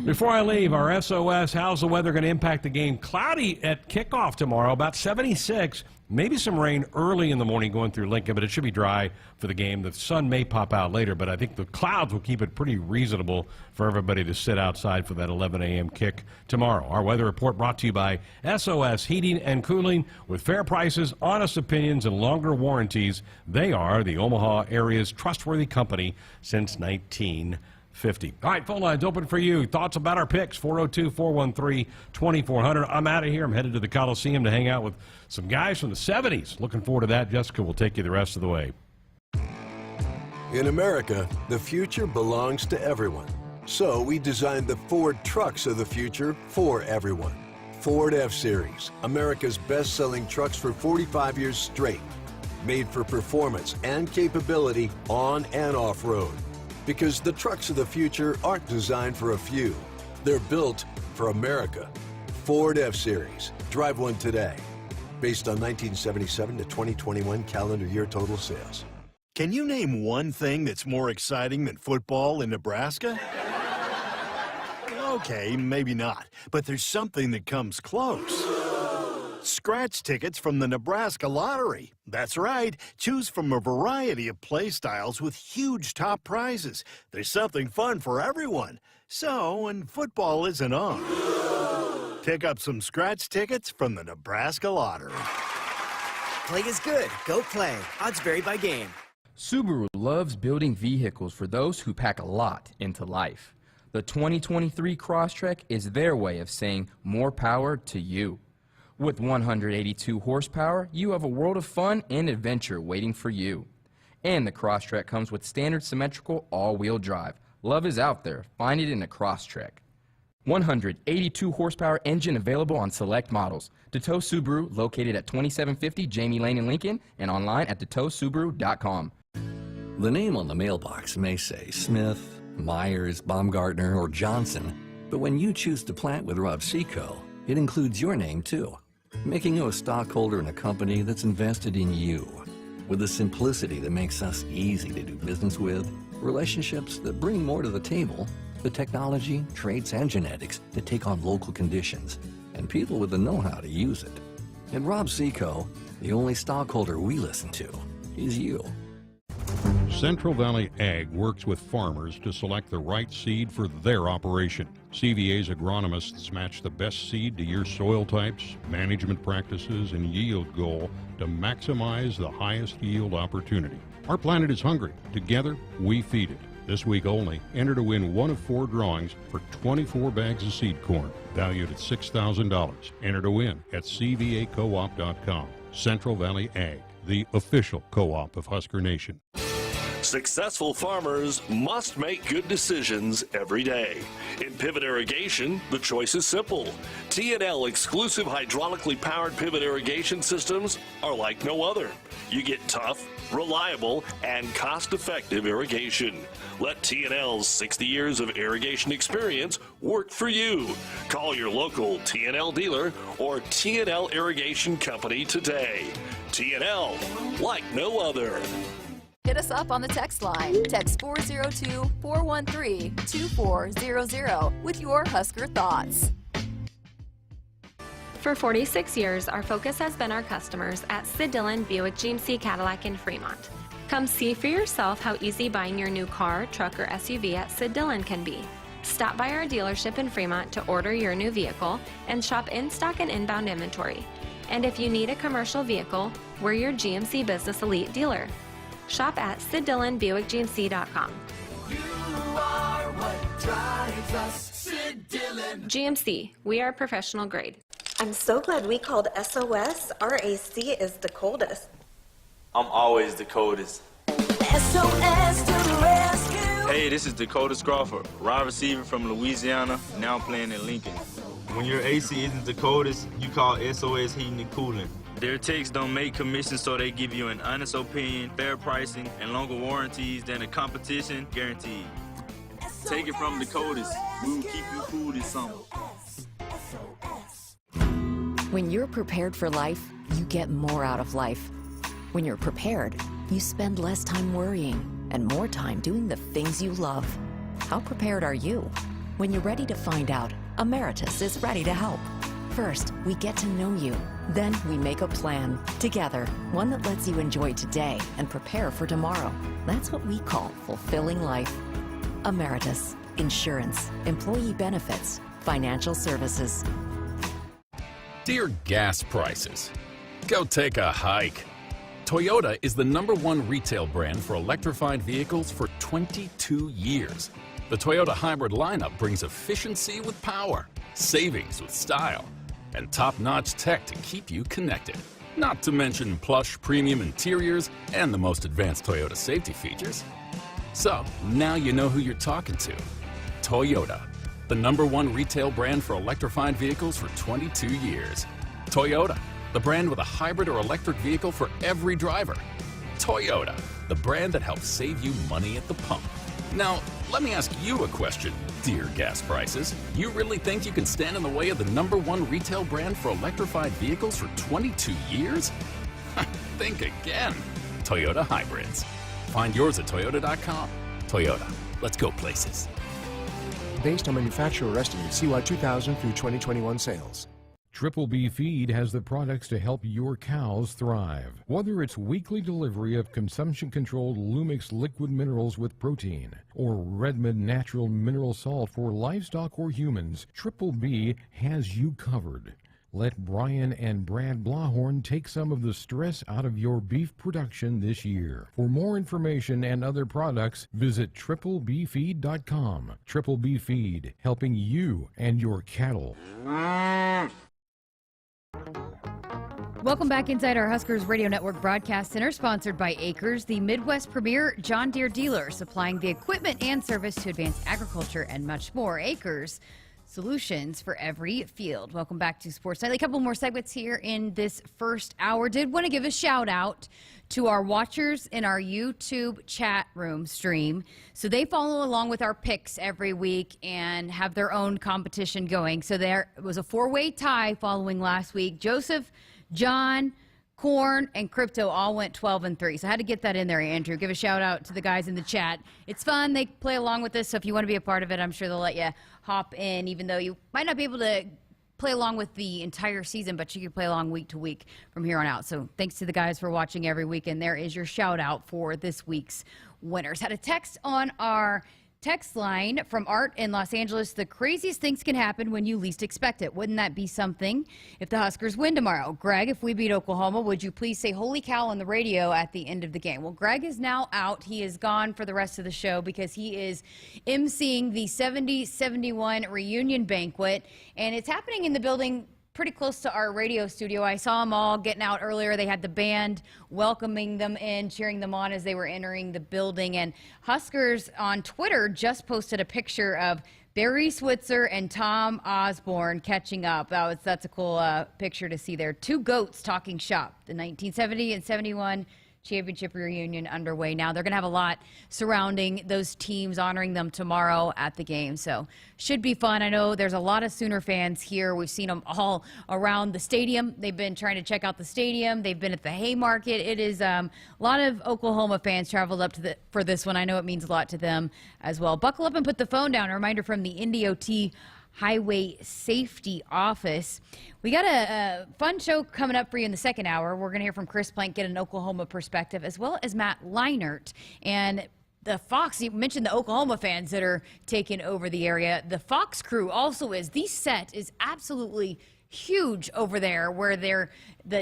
Before I leave, our SOS, how's the weather going to impact the game? Cloudy at kickoff tomorrow, about 76. Maybe some rain early in the morning going through Lincoln, but it should be dry for the game. The sun may pop out later, but I think the clouds will keep it pretty reasonable for everybody to sit outside for that 11 a.m. kick tomorrow. Our weather report brought to you by SOS Heating and Cooling. With fair prices, honest opinions, and longer warranties, they are the Omaha area's trustworthy company since 1950. All right, phone lines open for you. Thoughts about our picks, 402-413-2400. I'm out of here. I'm headed to the Coliseum to hang out with some guys from the 70s. Looking forward to that. Jessica will take you the rest of the way. In America, the future belongs to everyone. So we designed the Ford trucks of the future for everyone. Ford F-Series, America's best-selling trucks for 45 years straight. Made for performance and capability on and off-road. Because the trucks of the future aren't designed for a few. They're built for America. Ford F-Series. Drive one today. Based on 1977 to 2021 calendar year total sales. Can you name one thing that's more exciting than football in Nebraska? Okay, maybe not. But there's something that comes close. Scratch tickets from the Nebraska Lottery. That's right. Choose from a variety of play styles with huge top prizes. There's something fun for everyone. So, when football isn't on, pick up some scratch tickets from the Nebraska Lottery. Play is good. Go play. Odds vary by game. Subaru loves building vehicles for those who pack a lot into life. The 2023 Crosstrek is their way of saying more power to you. With 182 horsepower, you have a world of fun and adventure waiting for you. And the Crosstrek comes with standard symmetrical all-wheel drive. Love is out there. Find it in a Crosstrek. 182 horsepower engine available on select models. DeToe Subaru, located at 2750 Jamie Lane in Lincoln, and online at DeToeSubaru.com. The name on the mailbox may say Smith, Myers, Baumgartner, or Johnson, but when you choose to plant with Rob Seco, it includes your name too, making you a stockholder in a company that's invested in you. With the simplicity that makes us easy to do business with, relationships that bring more to the table, the technology, traits, and genetics that take on local conditions, and people with the know-how to use it. At Rob Seco, the only stockholder we listen to is you. Central Valley Ag works with farmers to select the right seed for their operation. CVA's agronomists match the best seed to your soil types, management practices, and yield goal to maximize the highest yield opportunity. Our planet is hungry. Together, we feed it. This week only, enter to win one of 4 drawings for 24 bags of seed corn, valued at $6,000. Enter to win at cvacoop.com. Central Valley Ag, the official co-op of Husker Nation. Successful farmers must make good decisions every day. In pivot irrigation, the choice is simple. T&L exclusive hydraulically powered pivot irrigation systems are like no other. You get tough, reliable, and cost-effective irrigation. Let T&L's 60 years of irrigation experience work for you. Call your local T&L dealer or T&L Irrigation Company today. T&L, like no other. Hit us up on the text line. Text 402-413-2400 with your Husker thoughts. For 46 years, our focus has been our customers at Sid Dillon Buick GMC Cadillac in Fremont. Come see for yourself how easy buying your new car, truck, or SUV at Sid Dillon can be. Stop by our dealership in Fremont to order your new vehicle and shop in-stock and inbound inventory. And if you need a commercial vehicle, we're your GMC Business Elite dealer. Shop at SidDillonBuickGMC.com. You are what drives us, Sid Dillon. GMC, we are professional grade. I'm so glad we called SOS. Our AC is the coldest. I'm always the coldest. SOS to the rescue. Hey, this is Dakota Scrawford, wide receiver from Louisiana, now playing in Lincoln. When your AC isn't the coldest, you call SOS Heating and Cooling. Their techs don't make commissions, so they give you an honest opinion, fair pricing, and longer warranties than the competition guaranteed. Take it from the coldest. We will keep you cool this summer. When you're prepared for life, you get more out of life. When you're prepared, you spend less time worrying and more time doing the things you love. How prepared are you? When you're ready to find out, Emeritus is ready to help. First, we get to know you. Then we make a plan together, one that lets you enjoy today and prepare for tomorrow. That's what we call fulfilling life. Emeritus, insurance, employee benefits, financial services. Dear gas prices, go take a hike. Toyota is the #1 retail brand for electrified vehicles for 22 years. The Toyota hybrid lineup brings efficiency with power, savings with style, and top-notch tech to keep you connected. Not to mention plush premium interiors and the most advanced Toyota safety features. So, now you know who you're talking to. Toyota, the #1 retail brand for electrified vehicles for 22 years. Toyota, the brand with a hybrid or electric vehicle for every driver. Toyota, the brand that helps save you money at the pump. Now, let me ask you a question, dear gas prices. You really think you can stand in the way of the #1 retail brand for electrified vehicles for 22 years? Think again. Toyota Hybrids. Find yours at Toyota.com. Toyota, let's go places. Based on manufacturer estimates, CY 2000 through 2021 sales. Triple B Feed has the products to help your cows thrive. Whether it's weekly delivery of consumption-controlled Lumix liquid minerals with protein or Redmond natural mineral salt for livestock or humans, Triple B has you covered. Let Brian and Brad Blahorn take some of the stress out of your beef production this year. For more information and other products, visit triplebfeed.com. Triple B Feed, helping you and your cattle. Welcome back inside our Huskers Radio Network broadcast center, sponsored by Acres, the Midwest premier John Deere dealer, supplying the equipment and service to advance agriculture and much more. Acres, solutions for every field. Welcome back to Sports Nightly. A couple more segments here in this first hour. Did want to give a shout out to our watchers in our YouTube chat room stream. So they follow along with our picks every week and have their own competition going. So there was a 4-way tie following last week. Joseph, John, Corn, and Crypto all went 12-3. So I had to get that in there, Andrew. Give a shout out to the guys in the chat. It's fun. They play along with this. So if you want to be a part of it, I'm sure they'll let you hop in, even though you might not be able to play along with the entire season, but you can play along week to week from here on out. So thanks to the guys for watching every week. And there is your shout out for this week's winners. Had a text on our Text line from Art in Los Angeles. The craziest things can happen when you least expect it. Wouldn't that be something if the Huskers win tomorrow? Greg, if we beat Oklahoma, would you please say holy cow on the radio at the end of the game? Well, Greg is now out. He is gone for the rest of the show because he is emceeing the 70-71 reunion banquet, and it's happening in the building pretty close to our radio studio. I saw them all getting out earlier. They had the band welcoming them in, cheering them on as they were entering the building. And Huskers on Twitter just posted a picture of Barry Switzer and Tom Osborne catching up. That's a cool picture to see there. Two goats talking shop. The 1970 and 71 championship reunion underway now. They're going to have a lot surrounding those teams, honoring them tomorrow at the game. So should be fun. I know there's a lot of Sooner fans here. We've seen them all around the stadium. They've been trying to check out the stadium. They've been at the Haymarket. It is a lot of Oklahoma fans traveled up to for this one. I know it means a lot to them as well. Buckle up and put the phone down. A reminder from the NDOT Highway Safety Office. We got a fun show coming up for you in the second hour. We're going to hear from Chris Plank, get an Oklahoma perspective, as well as Matt Leinert. And the Fox, you mentioned the Oklahoma fans that are taking over the area. The Fox crew also is. The set is absolutely huge over there where the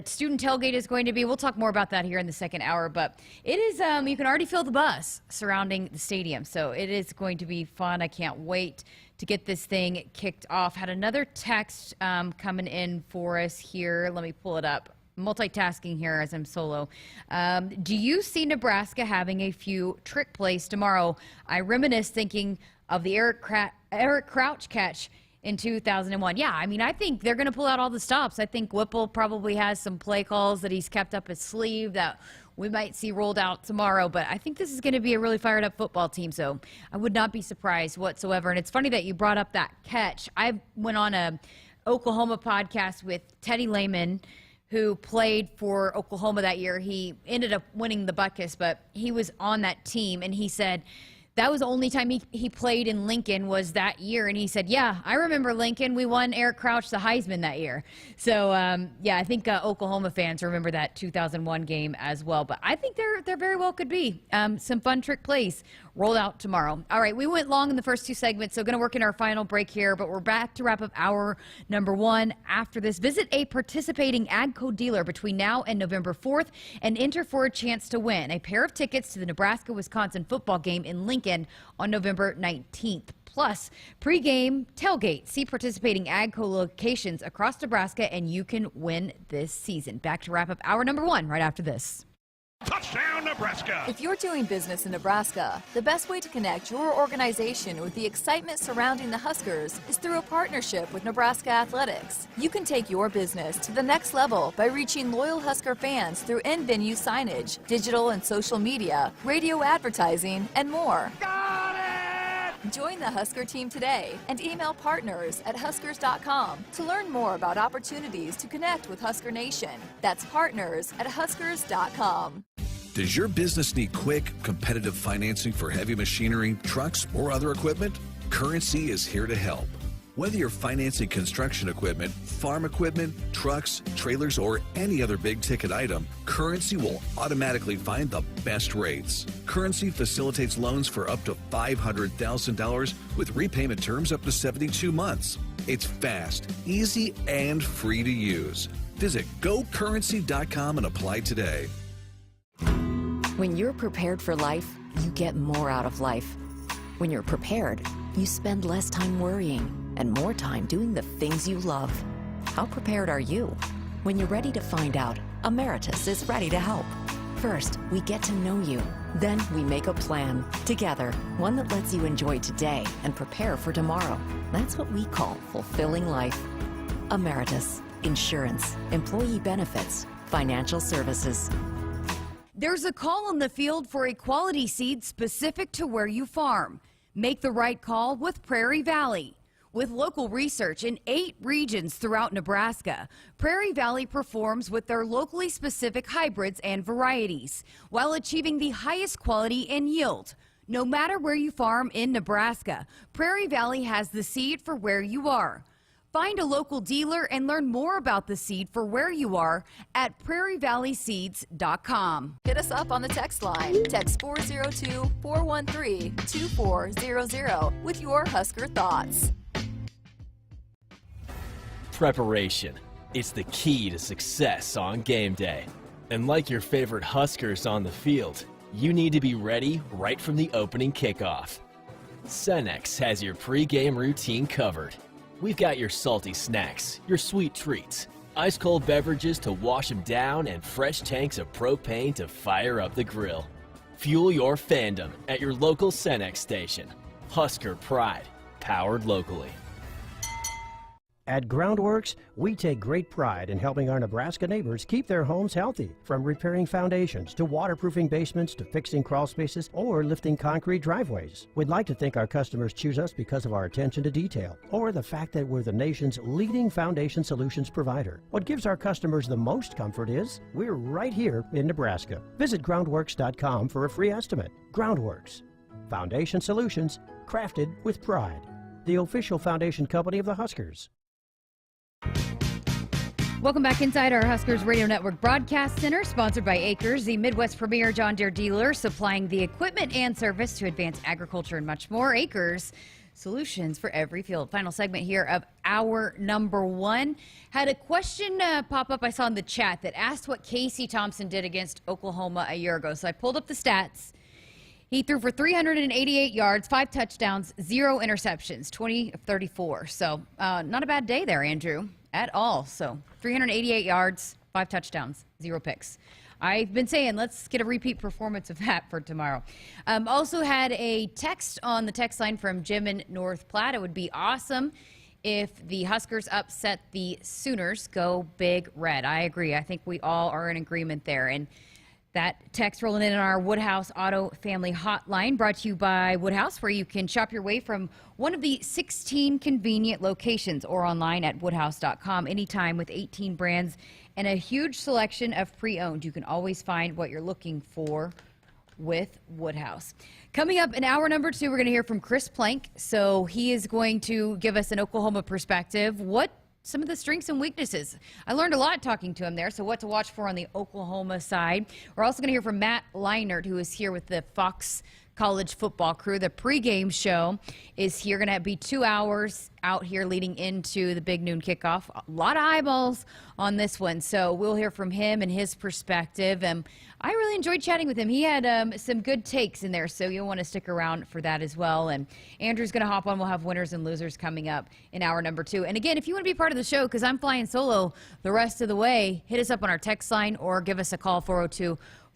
student tailgate is going to be. We'll talk more about that here in the second hour, but it is you can already feel the buzz surrounding the stadium, so it is going to be fun. I can't wait to get this thing kicked off. Had another text coming in for us here. Let me pull it up. Multitasking here as I'm solo. Do you see Nebraska having a few trick plays tomorrow? I reminisce thinking of the Eric Crouch catch in 2001. Yeah, I mean, I think they're going to pull out all the stops. I think Whipple probably has some play calls that he's kept up his sleeve that we might see rolled out tomorrow, but I think this is going to be a really fired up football team, so I would not be surprised whatsoever. And it's funny that you brought up that catch. I went on a Oklahoma podcast with Teddy Lehman, who played for Oklahoma that year. He ended up winning the Buckus, but he was on that team, and he said that was the only time he played in Lincoln was that year. And he said, yeah, I remember Lincoln. We won Eric Crouch the Heisman that year. So, yeah, I think Oklahoma fans remember that 2001 game as well. But I think there very well could be some fun trick plays rolled out tomorrow. All right, we went long in the first two segments, so going to work in our final break here. But we're back to wrap up hour number one after this. Visit a participating AGCO dealer between now and November 4th and enter for a chance to win a pair of tickets to the Nebraska-Wisconsin football game in Lincoln on November 19th. Plus, pregame tailgate. See participating AGCO locations across Nebraska, and you can win this season. Back to wrap up hour number one right after this. Touchdown, Nebraska! If you're doing business in Nebraska, the best way to connect your organization with the excitement surrounding the Huskers is through a partnership with Nebraska Athletics. You can take your business to the next level by reaching loyal Husker fans through in-venue signage, digital and social media, radio advertising, and more. Got it! Join the Husker team today and email partners@huskers.com to learn more about opportunities to connect with Husker Nation. That's partners@huskers.com. Does your business need quick, competitive financing for heavy machinery, trucks, or other equipment? Currency is here to help. Whether you're financing construction equipment, farm equipment, trucks, trailers, or any other big-ticket item, Currency will automatically find the best rates. Currency facilitates loans for up to $500,000 with repayment terms up to 72 months. It's fast, easy, and free to use. Visit GoCurrency.com and apply today. When you're prepared for life, you get more out of life. When you're prepared, you spend less time worrying and more time doing the things you love. How prepared are you? When you're ready to find out, Emeritus is ready to help. First, we get to know you. Then we make a plan together, one that lets you enjoy today and prepare for tomorrow. That's what we call fulfilling life. Emeritus, insurance, employee benefits, financial services. There's a call on the field for a quality seed specific to where you farm. Make the right call with Prairie Valley. With local research in 8 regions throughout Nebraska, Prairie Valley performs with their locally specific hybrids and varieties while achieving the highest quality and yield. No matter where you farm in Nebraska, Prairie Valley has the seed for where you are. Find a local dealer and learn more about the seed for where you are at prairievalleyseeds.com. Hit us up on the text line. Text 402-413-2400 with your Husker thoughts. Preparation. It's the key to success on game day. And like your favorite Huskers on the field, you need to be ready right from the opening kickoff. Cenex has your pre-game routine covered. We've got your salty snacks, your sweet treats, ice-cold beverages to wash them down, and fresh tanks of propane to fire up the grill. Fuel your fandom at your local Cenex station. Husker Pride, powered locally. At Groundworks, we take great pride in helping our Nebraska neighbors keep their homes healthy. From repairing foundations to waterproofing basements to fixing crawl spaces or lifting concrete driveways. We'd like to think our customers choose us because of our attention to detail or the fact that we're the nation's leading foundation solutions provider. What gives our customers the most comfort is we're right here in Nebraska. Visit groundworks.com for a free estimate. Groundworks, foundation solutions crafted with pride. The official foundation company of the Huskers. Welcome back inside our Huskers Radio Network Broadcast Center, sponsored by Acres, the Midwest premier John Deere dealer, supplying the equipment and service to advance agriculture and much more. Acres, solutions for every field. Final segment here of hour number one. Had a question pop up I saw in the chat that asked what Casey Thompson did against Oklahoma a year ago. So I pulled up the stats. He threw for 388 yards, 5 touchdowns, 0 interceptions, 20 of 34. So not a bad day there, Andrew, at all. So 388 yards, 5 touchdowns, 0 picks. I've been saying let's get a repeat performance of that for tomorrow. Also had a text on the text line from Jim in North Platte. It would be awesome if the Huskers upset the Sooners. Go Big Red. I agree. I think we all are in agreement there. And that text rolling in on our Woodhouse Auto Family Hotline, brought to you by Woodhouse, where you can shop your way from one of the 16 convenient locations or online at woodhouse.com anytime with 18 brands and a huge selection of pre-owned. You can always find what you're looking for with Woodhouse. Coming up in hour number two, we're going to hear from Chris Plank. So he is going to give us an Oklahoma perspective. What some of the strengths and weaknesses. I learned a lot talking to him there, so what to watch for on the Oklahoma side. We're also going to hear from Matt Leinert, who is here with the Fox College football crew. The pregame show is here. Going to be 2 hours out here leading into the big noon kickoff. A lot of eyeballs on this one, so we'll hear from him and his perspective. And I really enjoyed chatting with him. He had some good takes in there, so you'll want to stick around for that as well. And Andrew's going to hop on. We'll have winners and losers coming up in hour number two. And again, if you want to be part of the show, because I'm flying solo the rest of the way, hit us up on our text line or give us a call.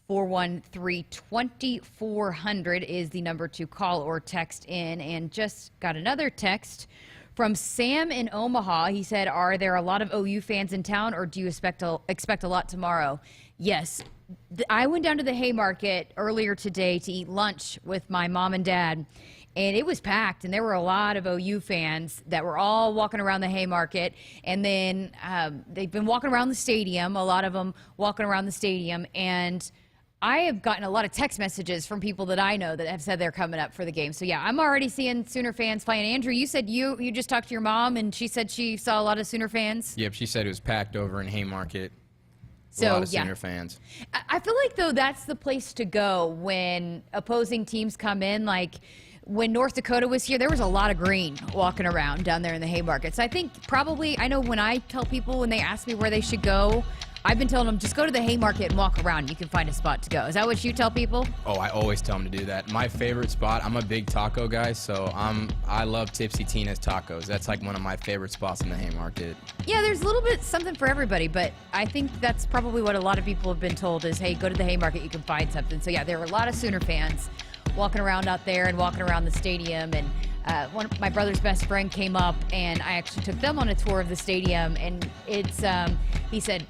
402-413-2400 is the number to call or text in. And just got another text from Sam in Omaha. He said, are there a lot of OU fans in town, or do you expect a lot tomorrow? Yes. I went down to the Haymarket earlier today to eat lunch with my mom and dad, and it was packed, and there were a lot of OU fans that were all walking around the Haymarket. And then they've been walking around the stadium, a lot of them walking around the stadium, and I have gotten a lot of text messages from people that I know that have said they're coming up for the game. So, yeah, I'm already seeing Sooner fans playing. Andrew, you said you just talked to your mom, and she said she saw a lot of Sooner fans. Yep, she said it was packed over in Haymarket. So, a lot of Sooner fans. I feel like, though, that's the place to go when opposing teams come in. Like, when North Dakota was here, there was a lot of green walking around down there in the Haymarket. So I think probably, I know when I tell people when they ask me where they should go, I've been telling them just go to the Haymarket and walk around. You can find a spot to go. Is that what you tell people? Oh, I always tell them to do that. My favorite spot, I'm a big taco guy, so I love Tipsy Tina's Tacos. That's like one of my favorite spots in the Haymarket. Yeah, there's a little bit something for everybody, but I think that's probably what a lot of people have been told is, hey, go to the Haymarket, you can find something. So, yeah, there were a lot of Sooner fans walking around out there and walking around the stadium. And one of my brother's best friend came up, and I actually took them on a tour of the stadium. And it's, he said,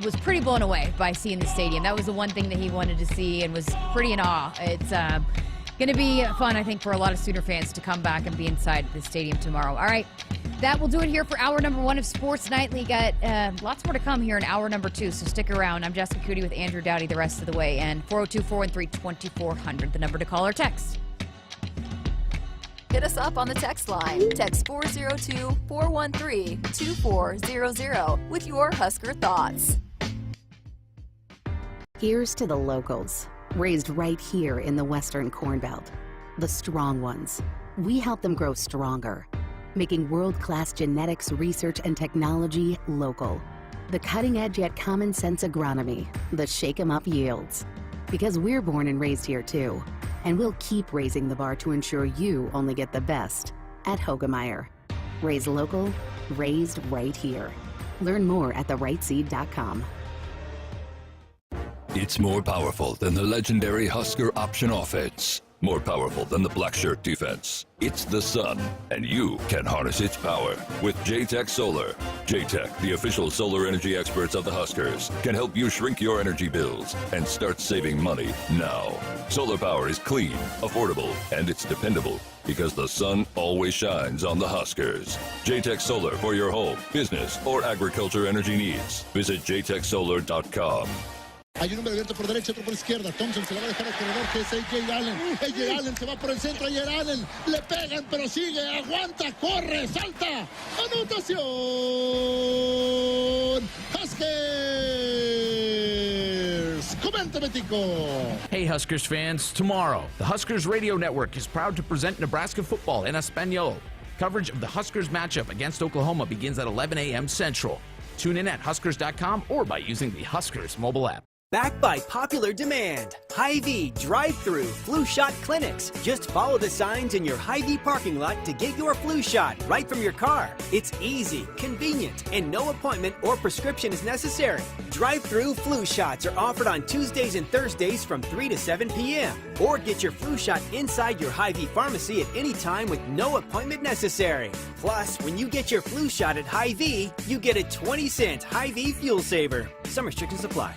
was pretty blown away by seeing the stadium. That was the one thing that he wanted to see and was pretty in awe. It's going to be fun, I think, for a lot of Sooner fans to come back and be inside the stadium tomorrow. All right, that will do it here for hour number one of Sports Nightly. Got lots more to come here in hour number two, so stick around. I'm Jessica Coody with Andrew Dowdy the rest of the way, and 402-413-2400, the number to call or text. Hit us up on the text line. Text 402-413-2400 with your Husker thoughts. Here's to the locals, raised right here in the Western Corn Belt. The strong ones. We help them grow stronger, making world-class genetics, research, and technology local. The cutting-edge yet common-sense agronomy, the shake-em-up yields. Because we're born and raised here too, and we'll keep raising the bar to ensure you only get the best at Hogemeyer. Raised local, raised right here. Learn more at therightseed.com. It's more powerful than the legendary Husker option offense. More powerful than the black shirt defense. It's the sun, and you can harness its power with J-Tech Solar. J-Tech, the official solar energy experts of the Huskers, can help you shrink your energy bills and start saving money now. Solar power is clean, affordable, and it's dependable because the sun always shines on the Huskers. J-Tech Solar for your home, business, or agriculture energy needs. Visit jtechsolar.com. Hay un hombre abierto por derecha, otro por izquierda. Thompson se la va a dejar al corredor, que es AJ Allen. AJ Allen se va por el centro. AJ Allen le pegan, pero sigue, aguanta, corre, salta. ¡Anotación! Huskers. Coméntame, Tico. Hey, Huskers fans. Tomorrow, the Huskers Radio Network is proud to present Nebraska football en Espanol. Coverage of the Huskers matchup against Oklahoma begins at 11 a.m. Central. Tune in at Huskers.com or by using the Huskers mobile app. Backed by popular demand, Hy-Vee drive-through flu shot clinics. Just follow the signs in your Hy-Vee parking lot to get your flu shot right from your car. It's easy, convenient, and no appointment or prescription is necessary. Drive-through flu shots are offered on Tuesdays and Thursdays from 3 to 7 p.m. Or get your flu shot inside your Hy-Vee pharmacy at any time with no appointment necessary. Plus, when you get your flu shot at Hy-Vee, you get a 20-cent Hy-Vee fuel saver. Some restrictions apply.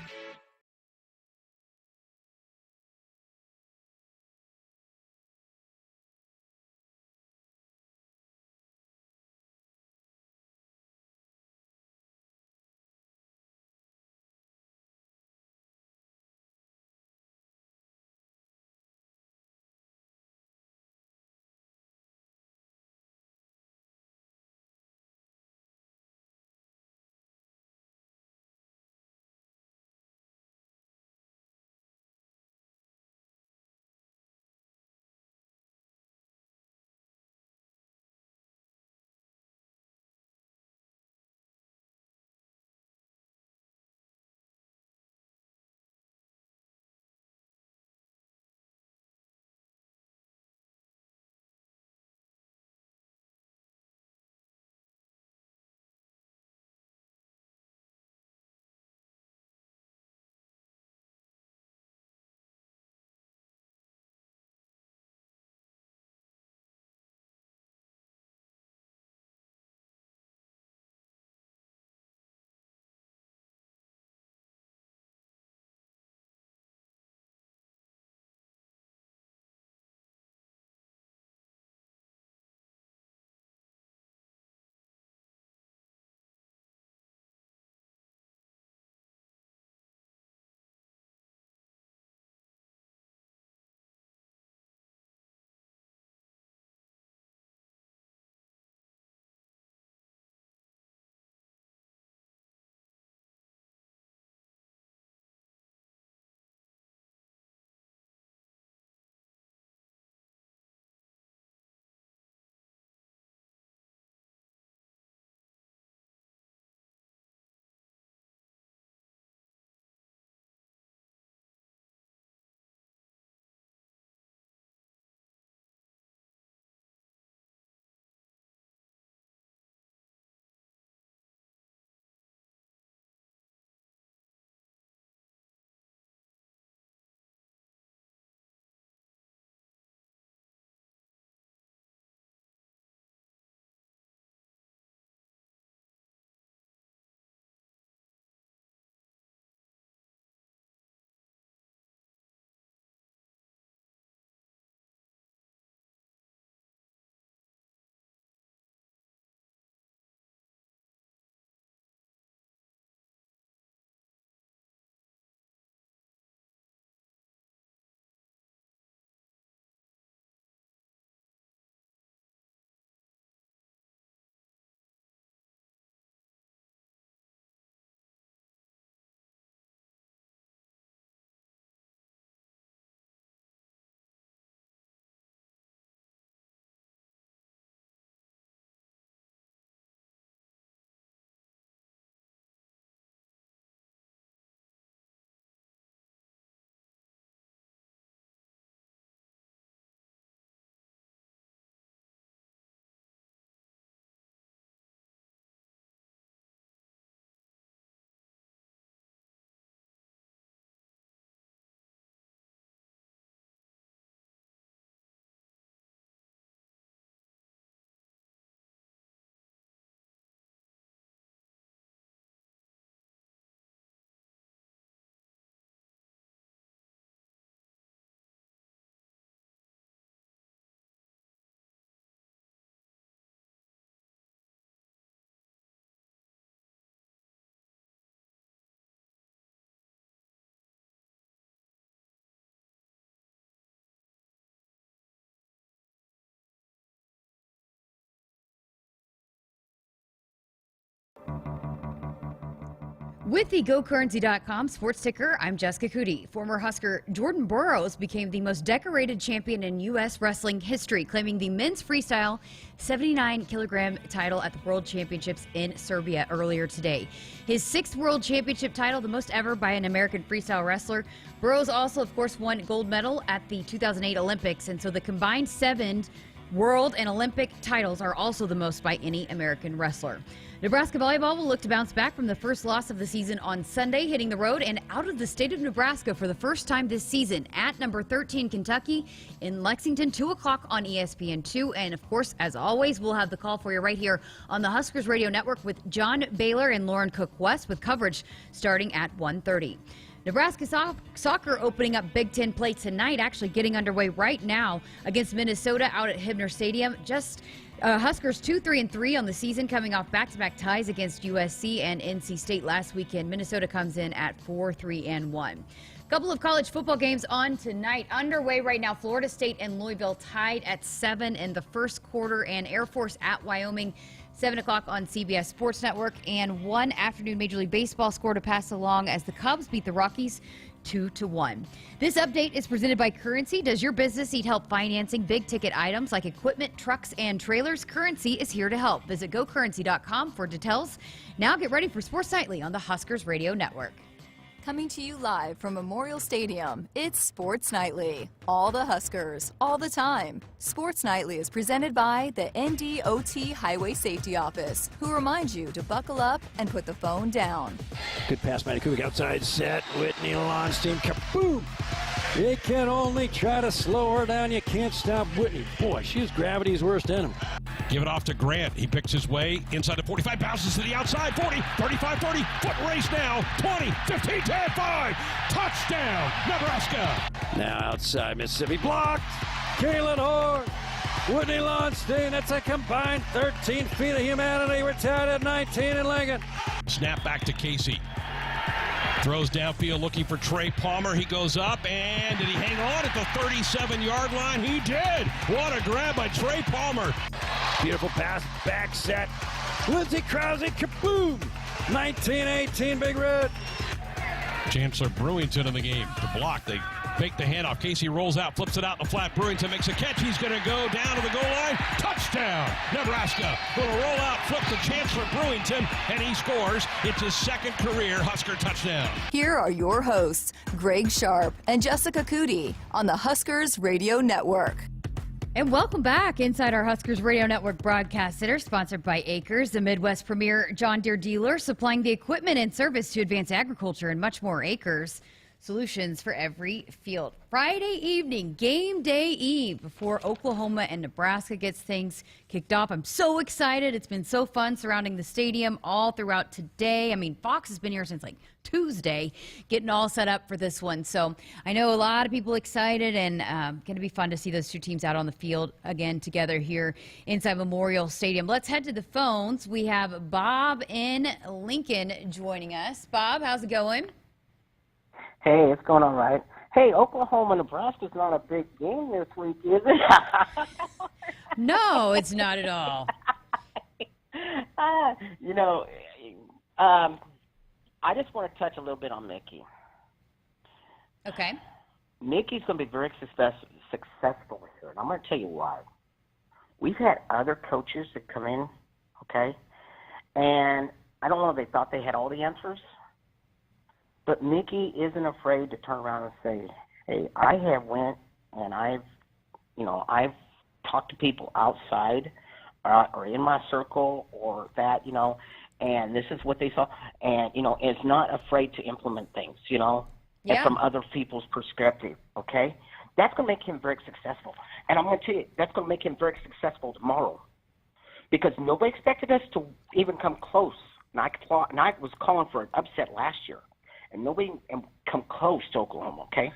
With the GoCurrency.com sports ticker, I'm Jessica Coody. Former Husker Jordan Burroughs became the most decorated champion in U.S. wrestling history, claiming the men's freestyle 79-kilogram title at the World Championships in Serbia earlier today. His 6th World Championship title, the most ever by an American freestyle wrestler. Burroughs also, of course, won gold medal at the 2008 Olympics, and so the combined 7 World and Olympic titles are also the most by any American wrestler. Nebraska volleyball will look to bounce back from the first loss of the season on Sunday, hitting the road and out of the state of Nebraska for the first time this season at number 13 Kentucky in Lexington, 2 o'clock on ESPN2. And of course, as always, we'll have the call for you right here on the Huskers Radio Network with John Baylor and Lauren Cook-West with coverage starting at 1:30. Nebraska soccer opening up Big Ten play tonight, actually getting underway right now against Minnesota out at Hibner Stadium. Huskers 2-3-3 on the season, coming off back-to-back ties against USC and NC State last weekend. Minnesota comes in at 4-3-1. Couple of college football games on tonight. Underway right now, Florida State and Louisville tied at 7 in the first quarter, and Air Force at Wyoming 7 o'clock on CBS Sports Network. And one afternoon Major League Baseball score to pass along as the Cubs beat the Rockies 2-1. This update is presented by Currency. Does your business need help financing big-ticket items like equipment, trucks, and trailers? Currency is here to help. Visit GoCurrency.com for details. Now get ready for Sports Nightly on the Huskers Radio Network. Coming to you live from Memorial Stadium, it's Sports Nightly. All the Huskers, all the time. Sports Nightly is presented by the NDOT Highway Safety Office, who reminds you to buckle up and put the phone down. Good pass by Kubik outside set. Whitney Lonstein, kaboom! You can only try to slow her down. You can't stop Whitney. Boy, she's gravity's worst enemy. Give it off to Grant. He picks his way inside the 45, bounces to the outside, 40, 35, 30, foot race now, 20, 15, 10, 5, touchdown, Nebraska. Now outside Mississippi, blocked. Kalen Horn, Whitney Lonstein. That's a combined 13 feet of humanity. We're tied at 19 in Lincoln. Snap back to Casey. Throws downfield looking for Trey Palmer. He goes up, and did he hang on at the 37-yard line? He did. What a grab by Trey Palmer. Beautiful pass, back set. Lindsey Krause, kaboom! 19-18, Big Red. Chancellor Brewington in the game to block. They fake the handoff. Casey rolls out, flips it out in the flat. Brewington makes a catch. He's going to go down to the goal line. Touchdown, Nebraska. Little roll out, flip to Chancellor Brewington, and he scores. It's his 2nd career Husker touchdown. Here are your hosts, Greg Sharpe and Jessica Coody on the Huskers Radio Network. And welcome back inside our Huskers Radio Network broadcast center, sponsored by Acres, the Midwest premier John Deere dealer, supplying the equipment and service to advance agriculture and much more. Acres, solutions for every field. Friday evening, game day eve, before Oklahoma and Nebraska gets things kicked off. I'm so excited. It's been so fun surrounding the stadium all throughout today. I mean, Fox has been here since like Tuesday, getting all set up for this one. So I know a lot of people excited, and going to be fun to see those two teams out on the field again together here inside Memorial Stadium. Let's head to the phones. We have Bob in Lincoln joining us. Bob, how's it going? Hey, it's going all right. Hey, Oklahoma, Nebraska's not a big game this week, is it? No, it's not at all. I just want to touch a little bit on Mickey. Okay. Mickey's going to be very successful here, and I'm going to tell you why. We've had other coaches that come in, okay, and I don't know if they thought they had all the answers, but Mickey isn't afraid to turn around and say, hey, I have went and I've talked to people outside or in my circle or that, and this is what they saw. And, is not afraid to implement things, and from other people's perspective, okay? That's going to make him very successful. And I'm going to tell you, that's going to make him very successful tomorrow because nobody expected us to even come close. And I was calling for an upset last year. And nobody come close to Oklahoma, okay?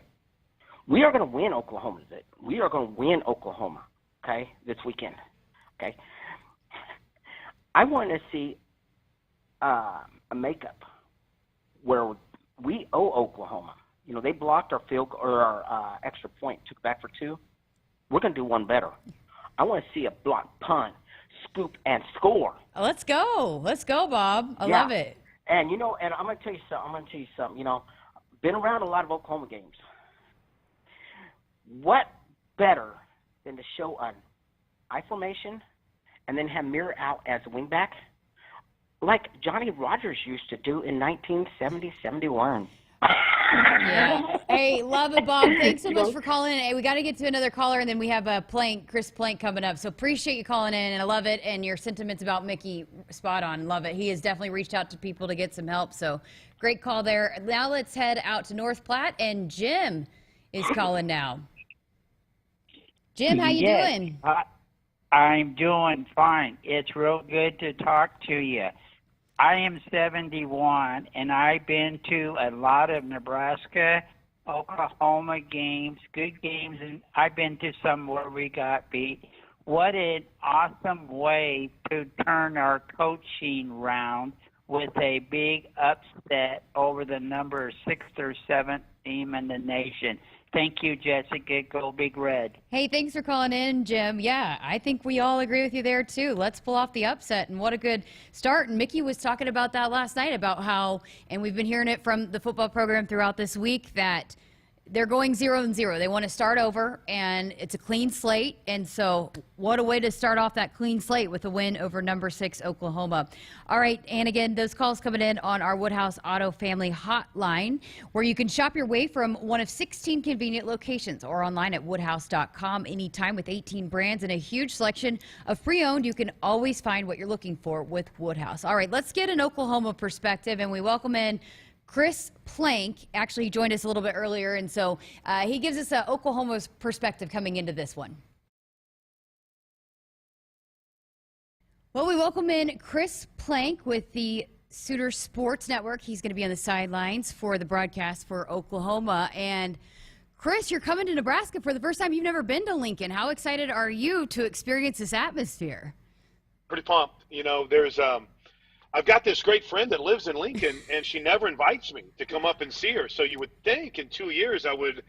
We are going to win Oklahoma. We are going to win Oklahoma, okay, this weekend, okay? I want to see a makeup where we owe Oklahoma. They blocked our field or our extra point, took back for 2. We're going to do one better. I want to see a block punt, scoop, and score. Let's go. Let's go, Bob. I love it. And and I'm gonna tell you something. Been around a lot of Oklahoma games. What better than to show an I formation and then have Mirror out as a wingback, like Johnny Rogers used to do in 1970-71. Yeah. Hey, love it, Bob. Thanks so much for calling in. Hey, we got to get to another caller, and then we have Chris Plank coming up. So appreciate you calling in, and I love it. And your sentiments about Mickey, spot on. Love it. He has definitely reached out to people to get some help. So great call there. Now let's head out to North Platte, and Jim is calling now. Jim, how you doing? I'm doing fine. It's real good to talk to you. I am 71, and I've been to a lot of Nebraska, Oklahoma games, good games, and I've been to some where we got beat. What an awesome way to turn our coaching round with a big upset over the number 6th or 7th team in the nation. Thank you, Jessica. Go Big Red. Hey, thanks for calling in, Jim. Yeah, I think we all agree with you there, too. Let's pull off the upset, and what a good start. And Mickey was talking about that last night, about how, and we've been hearing it from the football program throughout this week, that they're going 0-0. They want to start over, and it's a clean slate. And so what a way to start off that clean slate with a win over number 6 Oklahoma. All right, and again, those calls coming in on our Woodhouse Auto Family Hotline, where you can shop your way from one of 16 convenient locations or online at woodhouse.com anytime with 18 brands and a huge selection of pre-owned. You can always find what you're looking for with Woodhouse. All right, let's get an Oklahoma perspective, and we welcome in Chris Plank. Actually, he joined us a little bit earlier, and so he gives us Oklahoma's perspective coming into this one. Well, we welcome in Chris Plank with the Suter Sports Network. He's going to be on the sidelines for the broadcast for Oklahoma. And Chris, you're coming to Nebraska for the first time. You've never been to Lincoln. How excited are you to experience this atmosphere? Pretty pumped. There's I've got this great friend that lives in Lincoln, and she never invites me to come up and see her. So you would think in 2 years I would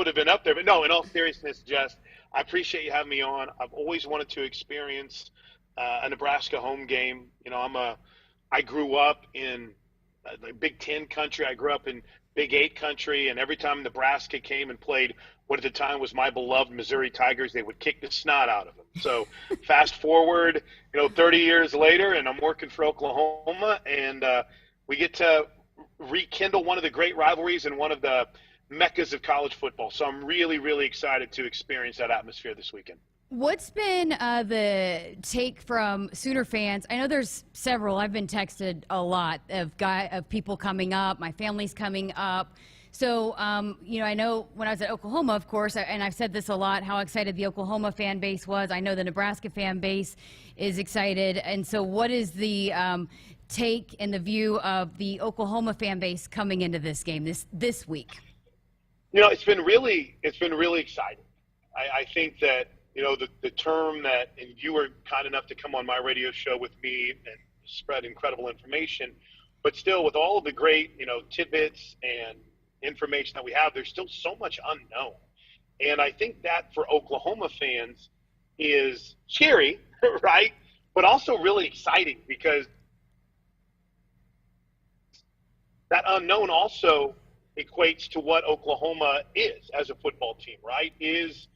have been up there. But no, in all seriousness, Jess, I appreciate you having me on. I've always wanted to experience a Nebraska home game. I grew up in the Big Ten country. I grew up in Big 8 country, and every time Nebraska came and played what at the time was my beloved Missouri Tigers, they would kick the snot out of them. So fast forward, 30 years later, and I'm working for Oklahoma, and we get to rekindle one of the great rivalries and one of the meccas of college football. So I'm really, really excited to experience that atmosphere this weekend. What's been the take from Sooner fans? I know there's several. I've been texted a lot of people coming up. My family's coming up. So, I know when I was at Oklahoma, of course, and I've said this a lot, how excited the Oklahoma fan base was. I know the Nebraska fan base is excited. And so what is the take and the view of the Oklahoma fan base coming into this game this week? It's been really exciting. I think that, the term that, and you were kind enough to come on my radio show with me and spread incredible information, but still with all of the great, tidbits and information that we have, there's still so much unknown. And I think that for Oklahoma fans is scary, right? But also really exciting, because that unknown also equates to what Oklahoma is as a football team, right? Is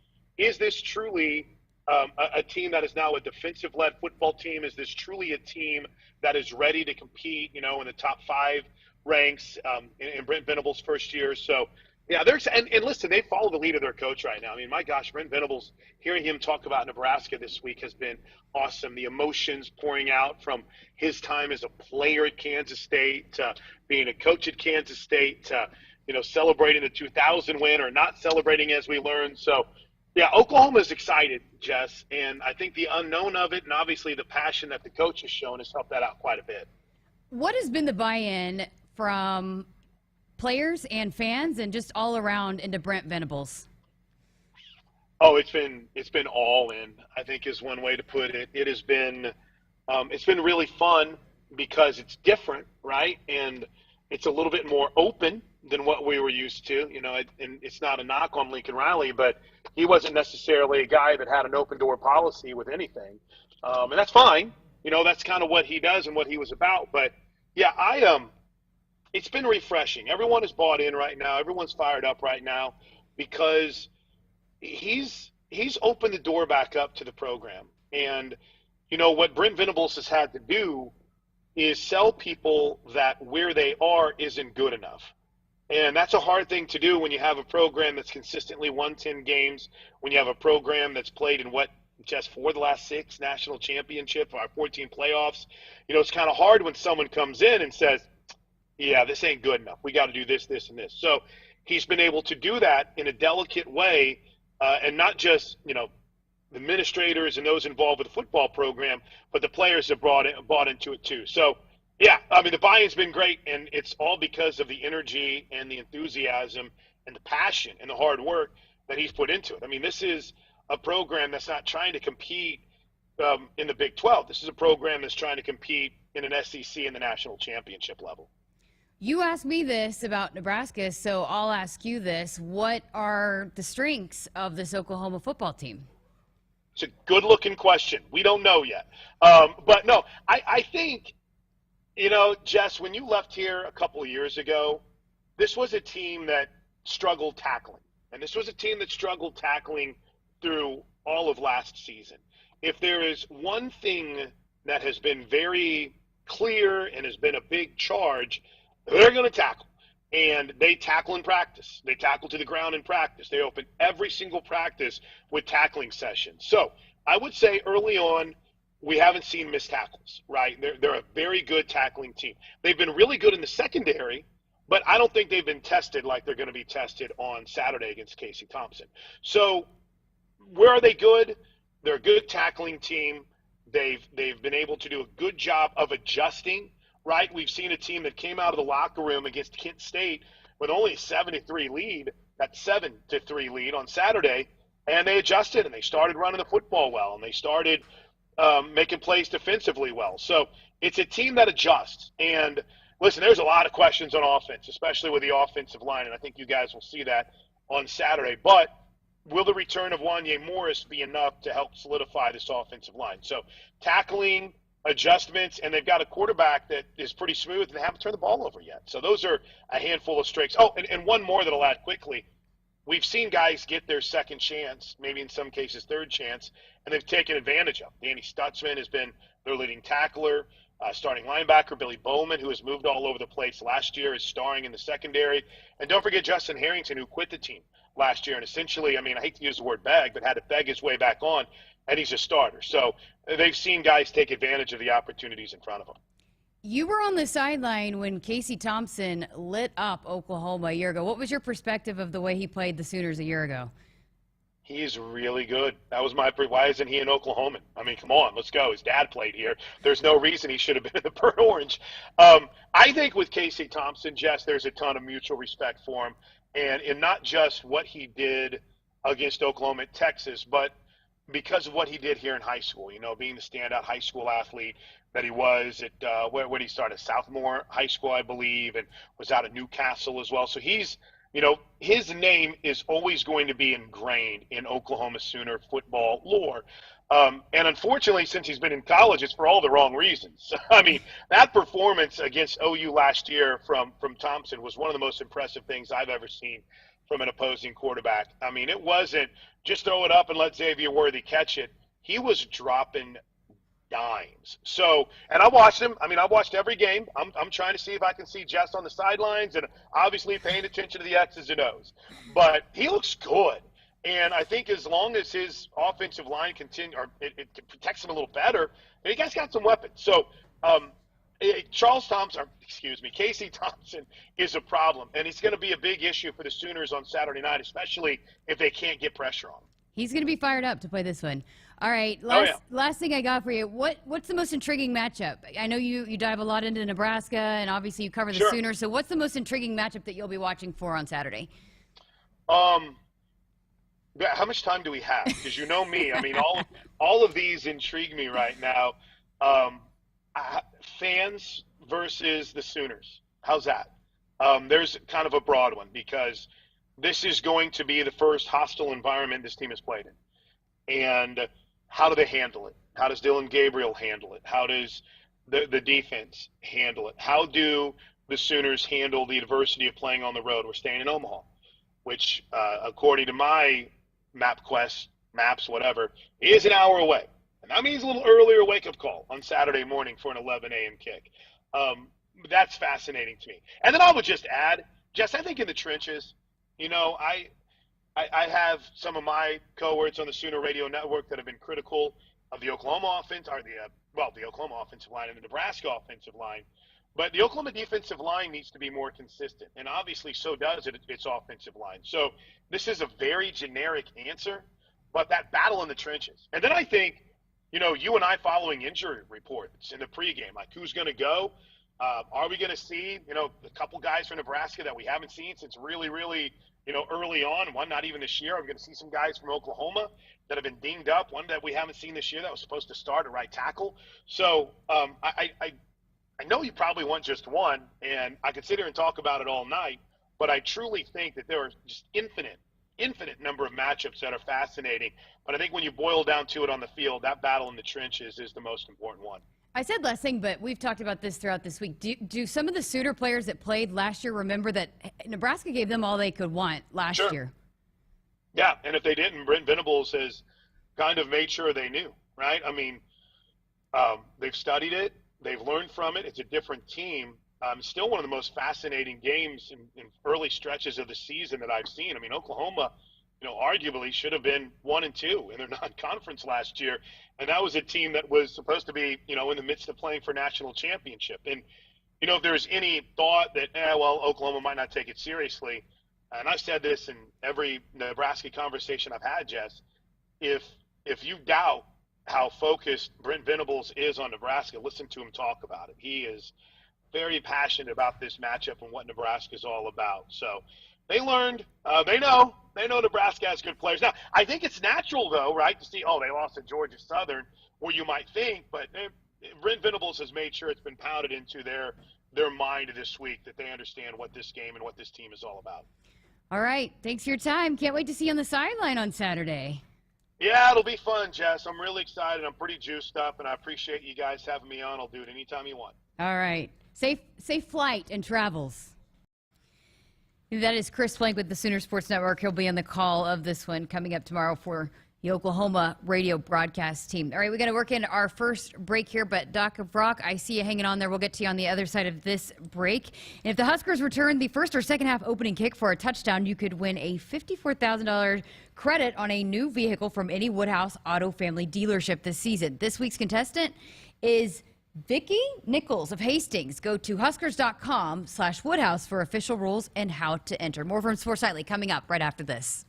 this truly a team that is now a defensive-led football team? Is this truly a team that is ready to compete, in the top 5 ranks in Brent Venables' first year? So, yeah, and listen, they follow the lead of their coach right now. I mean, my gosh, Brent Venables, hearing him talk about Nebraska this week has been awesome. The emotions pouring out from his time as a player at Kansas State to being a coach at Kansas State to, celebrating the 2000 win or not celebrating, as we learned. So, yeah, Oklahoma's excited, Jess, and I think the unknown of it and obviously the passion that the coach has shown has helped that out quite a bit. What has been the buy-in from players and fans and just all around into Brent Venables? Oh, it's been all in, I think, is one way to put it. It has been it's been really fun because it's different, right? And it's a little bit more open than what we were used to, and it's not a knock on Lincoln Riley, but he wasn't necessarily a guy that had an open door policy with anything. And that's fine. That's kind of what he does and what he was about. But Yeah, it's been refreshing. Everyone is bought in right now. Everyone's fired up right now because he's opened the door back up to the program. And what Brent Venables has had to do is sell people that where they are isn't good enough. And that's a hard thing to do when you have a program that's consistently won 10 games, when you have a program that's played in just 4 of the last 6 national championship, or 14 playoffs. It's kind of hard when someone comes in and says, yeah, this ain't good enough. We got to do this, this, and this. So he's been able to do that in a delicate way, and not just, the administrators and those involved with the football program, but the players have bought into it too. So, yeah, the buy-in's been great, and it's all because of the energy and the enthusiasm and the passion and the hard work that he's put into it. This is a program that's not trying to compete in the Big 12. This is a program that's trying to compete in an SEC and the national championship level. You asked me this about Nebraska, so I'll ask you this. What are the strengths of this Oklahoma football team? It's a good-looking question. We don't know yet. But, no, I think, Jess, when you left here a couple of years ago, this was a team that struggled tackling. And this was a team that struggled tackling through all of last season. If there is one thing that has been very clear and has been a big charge, they're going to tackle. And they tackle in practice. They tackle to the ground in practice. They open every single practice with tackling sessions. So I would say early on, we haven't seen missed tackles, right? They're a very good tackling team. They've been really good in the secondary, but I don't think they've been tested like they're going to be tested on Saturday against Casey Thompson. So where are they good? They're a good tackling team. They've been able to do a good job of adjusting. Right, we've seen a team that came out of the locker room against Kent State with only a 7-3 lead, that 7-3 lead on Saturday, and they adjusted and they started running the football well and they started making plays defensively well. So it's a team that adjusts. And listen, there's a lot of questions on offense, especially with the offensive line, and I think you guys will see that on Saturday. But will the return of Wanye Morris be enough to help solidify this offensive line? So tackling, adjustments, and they've got a quarterback that is pretty smooth and they haven't turned the ball over yet. So those are a handful of strengths. Oh, and one more that I'll add quickly. We've seen guys get their second chance, maybe in some cases third chance, and they've taken advantage of. Danny Stutzman has been their leading tackler. Starting linebacker Billy Bowman, who has moved all over the place last year, is starring in the secondary. And don't forget Justin Harrington, who quit the team last year and essentially, I hate to use the word beg, but had to beg his way back on, and he's a starter. So they've seen guys take advantage of the opportunities in front of them. You were on the sideline when Casey Thompson lit up Oklahoma a year ago. What was your perspective of the way he played the Sooners a year ago? He's really good. That was why isn't he an Oklahoman? Come on, let's go. His dad played here. There's no reason he should have been in the Burnt Orange. I think with Casey Thompson, Jess, there's a ton of mutual respect for him. And not just what he did against Oklahoma at Texas, but because of what he did here in high school, being the standout high school athlete that he was at, where did he start? At Southmore High School, I believe, and was out of Newcastle as well. So he's, his name is always going to be ingrained in Oklahoma Sooner football lore. And unfortunately, since he's been in college, it's for all the wrong reasons. That performance against OU last year from Thompson was one of the most impressive things I've ever seen from an opposing quarterback. It wasn't just throw it up and let Xavier Worthy catch it. He was dropping dimes. So, and I watched him. I watched every game. I'm trying to see if I can see Jess on the sidelines and obviously paying attention to the X's and O's. But he looks good. And I think as long as his offensive line it protects him a little better, and he guys got some weapons. So Casey Thompson is a problem, and he's going to be a big issue for the Sooners on Saturday night, especially if they can't get pressure on him. He's going to be fired up to play this one. All right, last thing I got for you. What's the most intriguing matchup? I know you dive a lot into Nebraska, and obviously you cover the Sooners. So what's the most intriguing matchup that you'll be watching for on Saturday? How much time do we have? Because you know me. All of these intrigue me right now. Fans versus the Sooners. How's that? There's kind of a broad one because this is going to be the first hostile environment this team has played in. And how do they handle it? How does Dylan Gabriel handle it? How does the defense handle it? How do the Sooners handle the adversity of playing on the road? We're staying in Omaha, which, according to my maps, whatever, is an hour away. And that means a little earlier wake-up call on Saturday morning for an 11 a.m. kick. That's fascinating to me. And then I would just add, Jess, I think in the trenches, I have some of my cohorts on the Sooner Radio Network that have been critical of the Oklahoma offense, or the Oklahoma offensive line and the Nebraska offensive line. But the Oklahoma defensive line needs to be more consistent, and obviously so does its offensive line. So this is a very generic answer, but that battle in the trenches. And then I think, you and I following injury reports in the pregame, like who's going to go? Are we going to see, a couple guys from Nebraska that we haven't seen since really, really, early on? One not even this year. Are we going to see some guys from Oklahoma that have been dinged up? One that we haven't seen this year that was supposed to start at right tackle. So I know you probably want just one, and I could sit here and talk about it all night, but I truly think that there are just infinite number of matchups that are fascinating. But I think when you boil down to it on the field, that battle in the trenches is the most important one. I said last thing, but we've talked about this throughout this week. Do some of the Sooner players that played last year remember that Nebraska gave them all they could want last year? Yeah, and if they didn't, Brent Venables has kind of made sure they knew, right? I mean, they've studied it. They've learned from it. It's a different team. Still one of the most fascinating games in early stretches of the season that I've seen. I mean, Oklahoma, arguably should have been 1-2 in their non-conference last year. And that was a team that was supposed to be, in the midst of playing for national championship. And, if there's any thought that, Oklahoma might not take it seriously, and I've said this in every Nebraska conversation I've had, Jess, if you doubt how focused Brent Venables is on Nebraska, listen to him talk about it. He is very passionate about this matchup and what Nebraska is all about. So they learned, they know Nebraska has good players. Now, I think it's natural, though, right, to see, they lost to Georgia Southern, where you might think, but Brent Venables has made sure it's been pounded into their mind this week that they understand what this game and what this team is all about. All right. Thanks for your time. Can't wait to see you on the sideline on Saturday. Yeah, it'll be fun, Jess. I'm really excited. I'm pretty juiced up, and I appreciate you guys having me on. I'll do it anytime you want. All right. Safe flight and travels. That is Chris Plank with the Sooner Sports Network. He'll be on the call of this one coming up tomorrow for the Oklahoma radio broadcast team. All right, we got to work in our first break here, but Doc Brock, I see you hanging on there. We'll get to you on the other side of this break. And if the Huskers return the first or second half opening kick for a touchdown, you could win a $54,000 credit on a new vehicle from any Woodhouse Auto Family dealership this season. This week's contestant is Vicki Nichols of Hastings. Go to Huskers.com/Woodhouse for official rules and how to enter. More from Sports Nightly coming up right after this.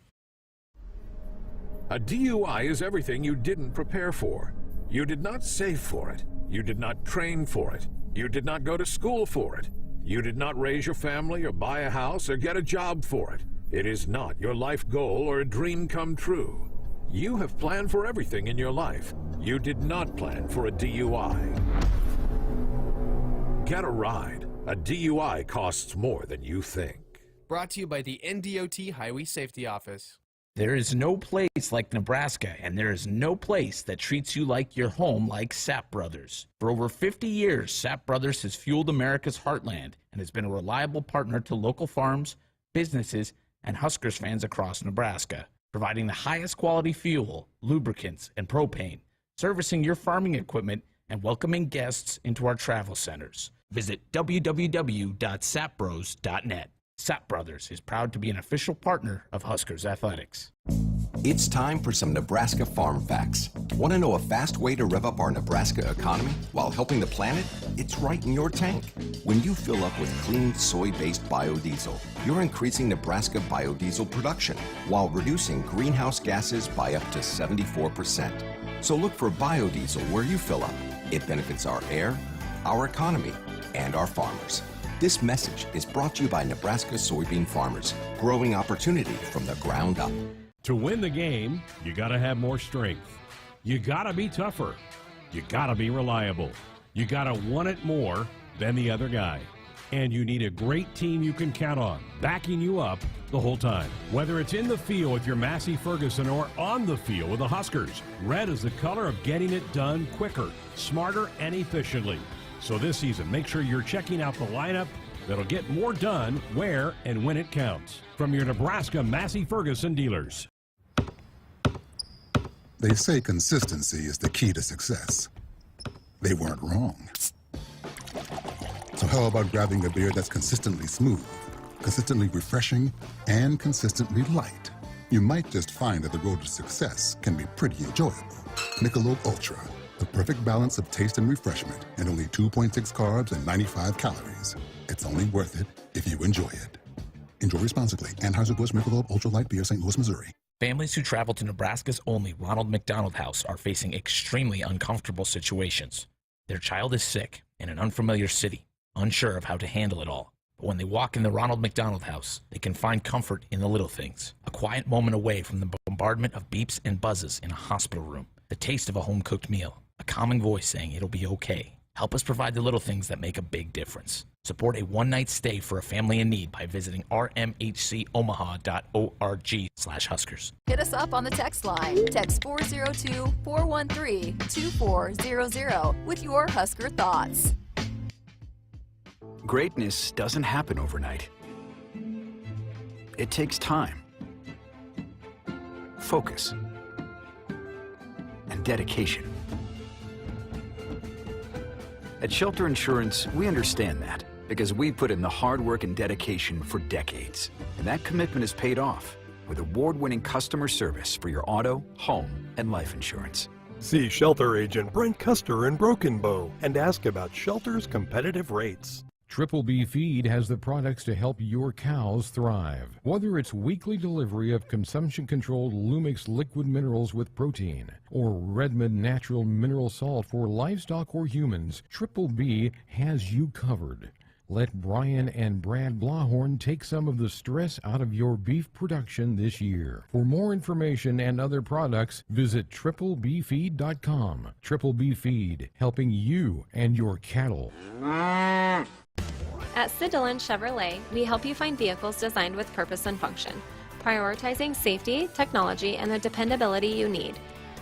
A DUI is everything you didn't prepare for. You did not save for it. You did not train for it. You did not go to school for it. You did not raise your family or buy a house or get a job for it. It is not your life goal or a dream come true. You have planned for everything in your life. You did not plan for a DUI. Get a ride. A DUI costs more than you think. Brought to you by the NDOT Highway Safety Office. There is no place like Nebraska, and there is no place that treats you like your home like Sapp Brothers. For over 50 years, Sapp Brothers has fueled America's heartland and has been a reliable partner to local farms, businesses, and Huskers fans across Nebraska, providing the highest quality fuel, lubricants, and propane, servicing your farming equipment, and welcoming guests into our travel centers. Visit www.sappbros.net. Sapp Brothers is proud to be an official partner of Huskers Athletics. It's time for some Nebraska farm facts. Want to know a fast way to rev up our Nebraska economy while helping the planet? It's right in your tank. When you fill up with clean soy-based biodiesel, you're increasing Nebraska biodiesel production while reducing greenhouse gases by up to 74%. So look for biodiesel where you fill up. It benefits our air, our economy, and our farmers. This message is brought to you by Nebraska soybean farmers, growing opportunity from the ground up. To win the game, you got to have more strength. You got to be tougher. You got to be reliable. You got to want it more than the other guy. And you need a great team you can count on, backing you up the whole time. Whether it's in the field with your Massey Ferguson or on the field with the Huskers, red is the color of getting it done quicker, smarter, and efficiently. So this season, make sure you're checking out the lineup that'll get more done where and when it counts. From your Nebraska Massey Ferguson dealers. They say consistency is the key to success. They weren't wrong. So how about grabbing a beer that's consistently smooth, consistently refreshing, and consistently light? You might just find that the road to success can be pretty enjoyable. Michelob Ultra, the perfect balance of taste and refreshment, and only 2.6 carbs and 95 calories. It's only worth it if you enjoy it. Enjoy responsibly. Anheuser-Busch Michelob Ultra Light Beer, St. Louis, Missouri. Families who travel to Nebraska's only Ronald McDonald House are facing extremely uncomfortable situations. Their child is sick in an unfamiliar city, unsure of how to handle it all. But when they walk in the Ronald McDonald House, they can find comfort in the little things. A quiet moment away from the bombardment of beeps and buzzes in a hospital room. The taste of a home-cooked meal. A calming voice saying it'll be okay. Help us provide the little things that make a big difference. Support a one-night stay for a family in need by visiting rmhcomaha.org/Huskers. Hit us up on the text line. Text 402-413-2400 with your Husker thoughts. Greatness doesn't happen overnight. It takes time, focus, and dedication. At Shelter Insurance, we understand that because we put in the hard work and dedication for decades. And that commitment is paid off with award-winning customer service for your auto, home, and life insurance. See Shelter Agent Brent Custer in Broken Bow and ask about Shelter's competitive rates. Triple B Feed has the products to help your cows thrive. Whether it's weekly delivery of consumption-controlled Lumix liquid minerals with protein or Redmond natural mineral salt for livestock or humans, Triple B has you covered. Let Brian and Brad Blahorn take some of the stress out of your beef production this year. For more information and other products, visit triplebfeed.com. Triple B Feed, helping you and your cattle. At Sid Dillon Chevrolet, we help you find vehicles designed with purpose and function, prioritizing safety, technology, and the dependability you need.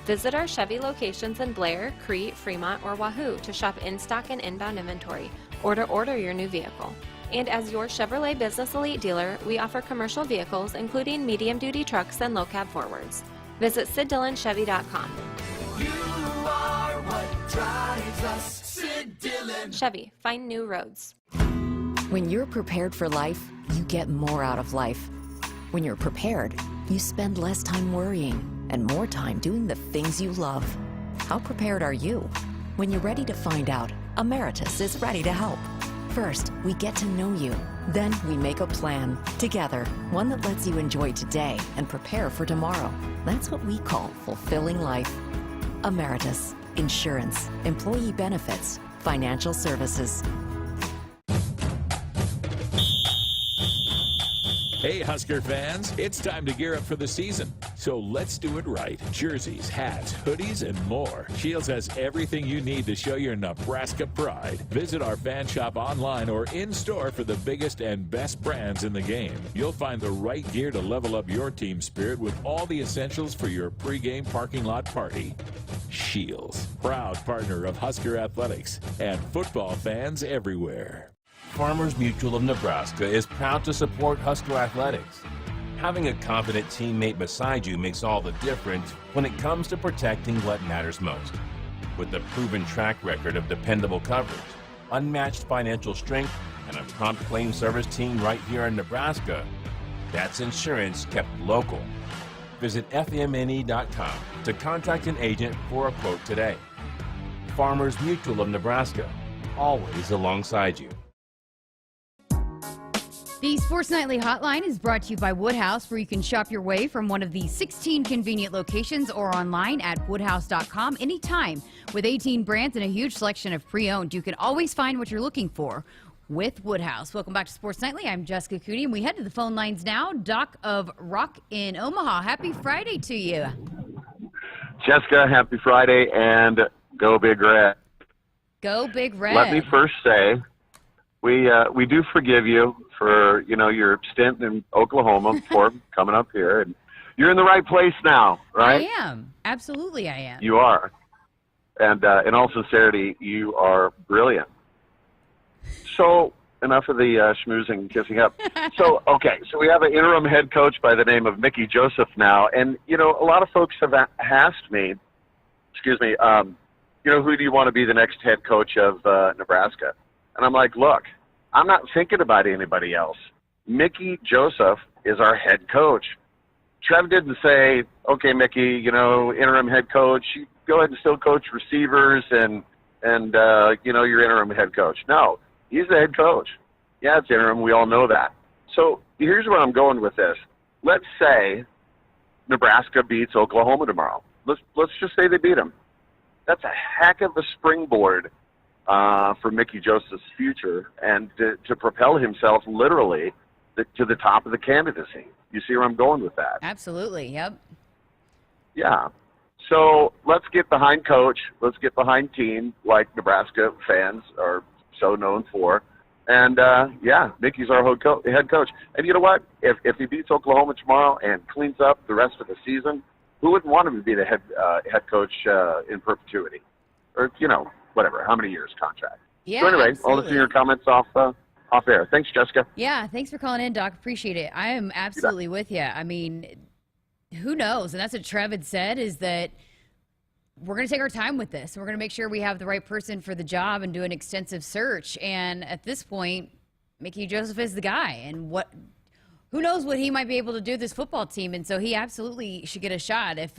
Visit our Chevy locations in Blair, Crete, Fremont, or Wahoo to shop in-stock and inbound inventory, or to order your new vehicle. And as your Chevrolet Business Elite dealer, we offer commercial vehicles, including medium-duty trucks and low-cab forwards. Visit SidDillonChevy.com. You are what drives us, Sid Dillon. Chevy, find new roads. When you're prepared for life, you get more out of life. When you're prepared, you spend less time worrying and more time doing the things you love. How prepared are you? When you're ready to find out, Emeritus is ready to help. First, we get to know you. Then we make a plan together, one that lets you enjoy today and prepare for tomorrow. That's what we call fulfilling life. Emeritus, insurance, employee benefits, financial services. Hey Husker fans, it's time to gear up for the season. So let's do it right. Jerseys, hats, hoodies, and more. Shields has everything you need to show your Nebraska pride. Visit our fan shop online or in-store for the biggest and best brands in the game. You'll find the right gear to level up your team spirit with all the essentials for your pregame parking lot party. Shields, proud partner of Husker Athletics and football fans everywhere. Farmers Mutual of Nebraska is proud to support Husker Athletics. Having a confident teammate beside you makes all the difference when it comes to protecting what matters most. With a proven track record of dependable coverage, unmatched financial strength, and a prompt claim service team right here in Nebraska, that's insurance kept local. Visit FMNE.com to contact an agent for a quote today. Farmers Mutual of Nebraska, always alongside you. The Sports Nightly Hotline is brought to you by Woodhouse, where you can shop your way from one of the 16 convenient locations or online at woodhouse.com anytime. With 18 brands and a huge selection of pre-owned, you can always find what you're looking for with Woodhouse. Welcome back to Sports Nightly. I'm Jessica Coody, and we head to the phone lines now. Doc of Rock in Omaha. Happy Friday to you. Jessica, happy Friday, and go Big Red. Go Big Red. Let me first say, we do forgive you for, your stint in Oklahoma before coming up here. And you're in the right place now, right? I am. Absolutely I am. You are. And in all sincerity, you are brilliant. So enough of the schmoozing and kissing up. So we have an interim head coach by the name of Mickey Joseph now, and a lot of folks have asked me, who do you want to be the next head coach of Nebraska? And I'm like, look, I'm not thinking about anybody else. Mickey Joseph is our head coach. Trev didn't say, okay, Mickey, interim head coach, you go ahead and still coach receivers and you're interim head coach. No, he's the head coach. Yeah, it's interim. We all know that. So here's where I'm going with this. Let's say Nebraska beats Oklahoma tomorrow. Let's just say they beat them. That's a heck of a springboard for Mickey Joseph's future and to propel himself literally to the top of the candidacy. You see where I'm going with that? Absolutely, yep. Yeah. So let's get behind coach. Let's get behind team like Nebraska fans are so known for. And, Mickey's our head coach. And you know what? If he beats Oklahoma tomorrow and cleans up the rest of the season, who wouldn't want him to be the head coach in perpetuity? Or, whatever, how many years contract. Yeah, so anyway, absolutely. I'll listen to your comments off air. Thanks, Jessica. Yeah, thanks for calling in, Doc. Appreciate it. I am absolutely with you. I mean, who knows? And that's what Trev had said, is that we're going to take our time with this. We're going to make sure we have the right person for the job and do an extensive search. And at this point, Mickey Joseph is the guy. And who knows what he might be able to do with this football team. And so he absolutely should get a shot if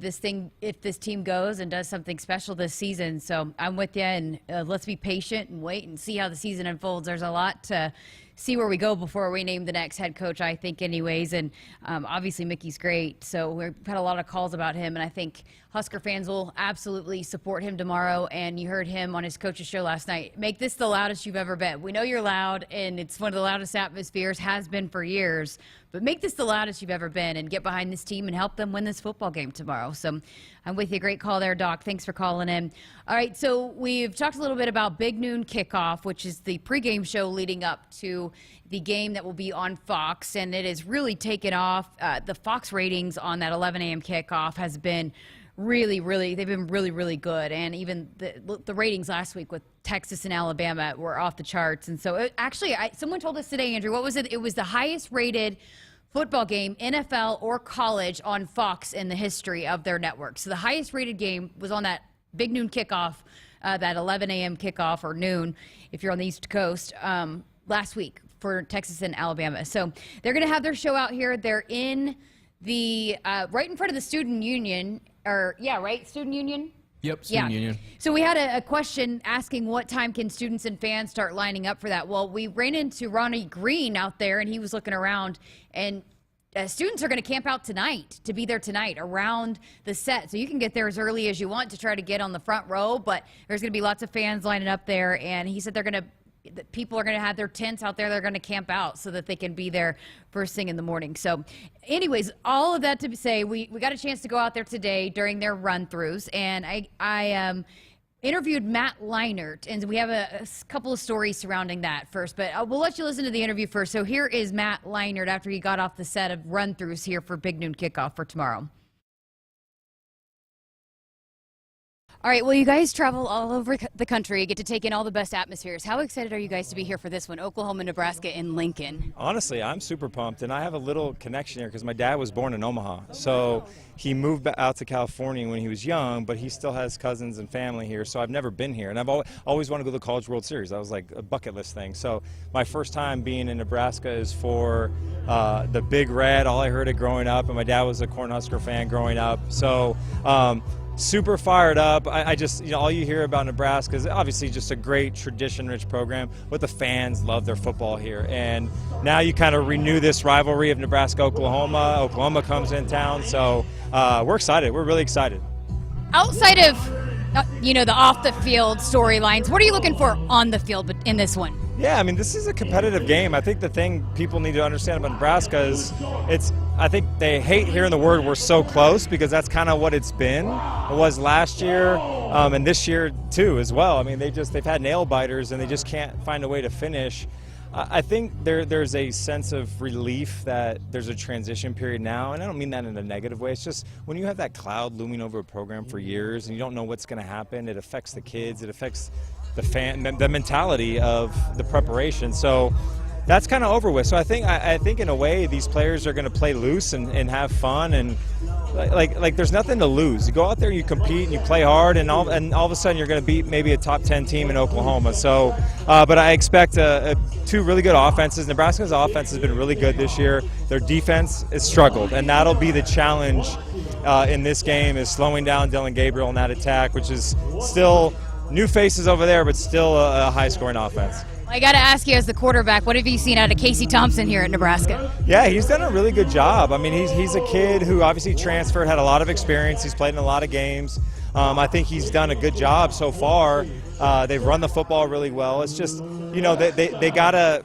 this team goes and does something special this season. So I'm with you, and let's be patient and wait and see how the season unfolds. There's a lot to see where we go before we name the next head coach, I think, anyways. And obviously Mickey's great, so we've had a lot of calls about him, and I think Husker fans will absolutely support him tomorrow. And you heard him on his coach's show last night. Make this the loudest you've ever been. We know you're loud, and it's one of the loudest atmospheres, has been for years, but make this the loudest you've ever been and get behind this team and help them win this football game tomorrow. So I'm with you. Great call there, Doc. Thanks for calling in. All right, so we've talked a little bit about Big Noon Kickoff, which is the pregame show leading up to the game that will be on Fox, and it has really taken off. The Fox ratings on that 11 a.m. kickoff has been really, they've been really good. And even the ratings last week with Texas and Alabama were off the charts. And so someone told us today, Andrew, what was it? It was the highest rated football game, NFL or college, on Fox in the history of their network. So the highest rated game was on that Big Noon Kickoff, that 11 a.m. kickoff, or noon if you're on the East Coast, last week for Texas and Alabama. So they're going to have their show out here. They're in the right in front of the Student Union. Student Union? Yep, Student Union. So we had a question asking what time can students and fans start lining up for that. Well, we ran into Ronnie Green out there, and he was looking around, and students are going to camp out tonight, to be there tonight around the set. So you can get there as early as you want to try to get on the front row, but there's going to be lots of fans lining up there, and he said people are going to have their tents out there. They're going to camp out so that they can be there first thing in the morning. So anyways, all of that to say, we got a chance to go out there today during their run-throughs, and I interviewed Matt Leinart, and we have a couple of stories surrounding that first, but we'll let you listen to the interview first. So here is Matt Leinart after he got off the set of run-throughs here for Big Noon Kickoff for tomorrow. All right, well, you guys travel all over the country, get to take in all the best atmospheres. How excited are you guys to be here for this one, Oklahoma, Nebraska, in Lincoln? Honestly, I'm super pumped, and I have a little connection here because my dad was born in Omaha. So he moved out to California when he was young, but he still has cousins and family here, so I've never been here. And I've always wanted to go to the College World Series. That was like a bucket list thing. So my first time being in Nebraska is for the Big Red. All I heard it growing up, and my dad was a Cornhusker fan growing up. So super fired up. I just, all you hear about Nebraska is obviously just a great tradition-rich program, but the fans love their football here. And now you kind of renew this rivalry of Nebraska-Oklahoma. Oklahoma comes in town, so we're excited. We're really excited. Outside of, the off-the-field storylines, what are you looking for on the field in this one? Yeah, I mean, this is a competitive game. I think the thing people need to understand about Nebraska is I think they hate hearing the word "we're so close" because that's kind of what it's been. It was last year and this year too as well. I mean, they've had nail biters and they just can't find a way to finish. I think there's a sense of relief that there's a transition period now, and I don't mean that in a negative way. It's just when you have that cloud looming over a program for years and you don't know what's going to happen, it affects the kids, it affects the mentality of the preparation. So that's kind of over with. So I think in a way these players are going to play loose and have fun, and like there's nothing to lose. You go out there, you compete, and you play hard, and all of a sudden you're going to beat maybe a top 10 team in Oklahoma. So, but I expect two really good offenses. Nebraska's offense has been really good this year. Their defense has struggled, and that'll be the challenge in this game, is slowing down Dylan Gabriel in that attack, which is still new faces over there, but still a high-scoring offense. I got to ask you, as the quarterback, what have you seen out of Casey Thompson here at Nebraska? Yeah, he's done a really good job. I mean, he's a kid who obviously transferred, had a lot of experience. He's played in a lot of games. I think he's done a good job so far. They've run the football really well. It's just, they got to,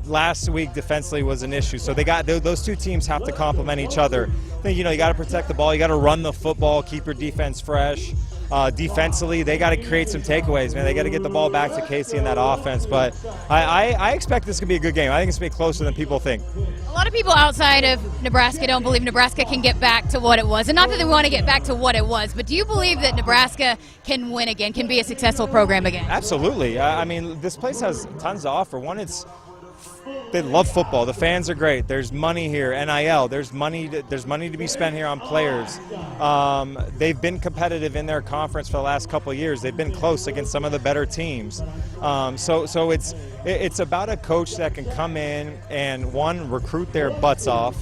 last week defensively was an issue. So those two teams have to complement each other. I think, you got to protect the ball. You got to run the football, keep your defense fresh. Defensively, they got to create some takeaways, man. They got to get the ball back to Casey in that offense. But I expect this could be a good game. I think it's going to be closer than people think. A lot of people outside of Nebraska don't believe Nebraska can get back to what it was. And not that they want to get back to what it was, but do you believe that Nebraska can win again, can be a successful program again? Absolutely. I mean, this place has tons to offer. One, they love football. The fans are great. There's money here, NIL. There's money to be spent here on players. They've been competitive in their conference for the last couple of years. They've been close against some of the better teams. So it's about a coach that can come in and, one, recruit their butts off,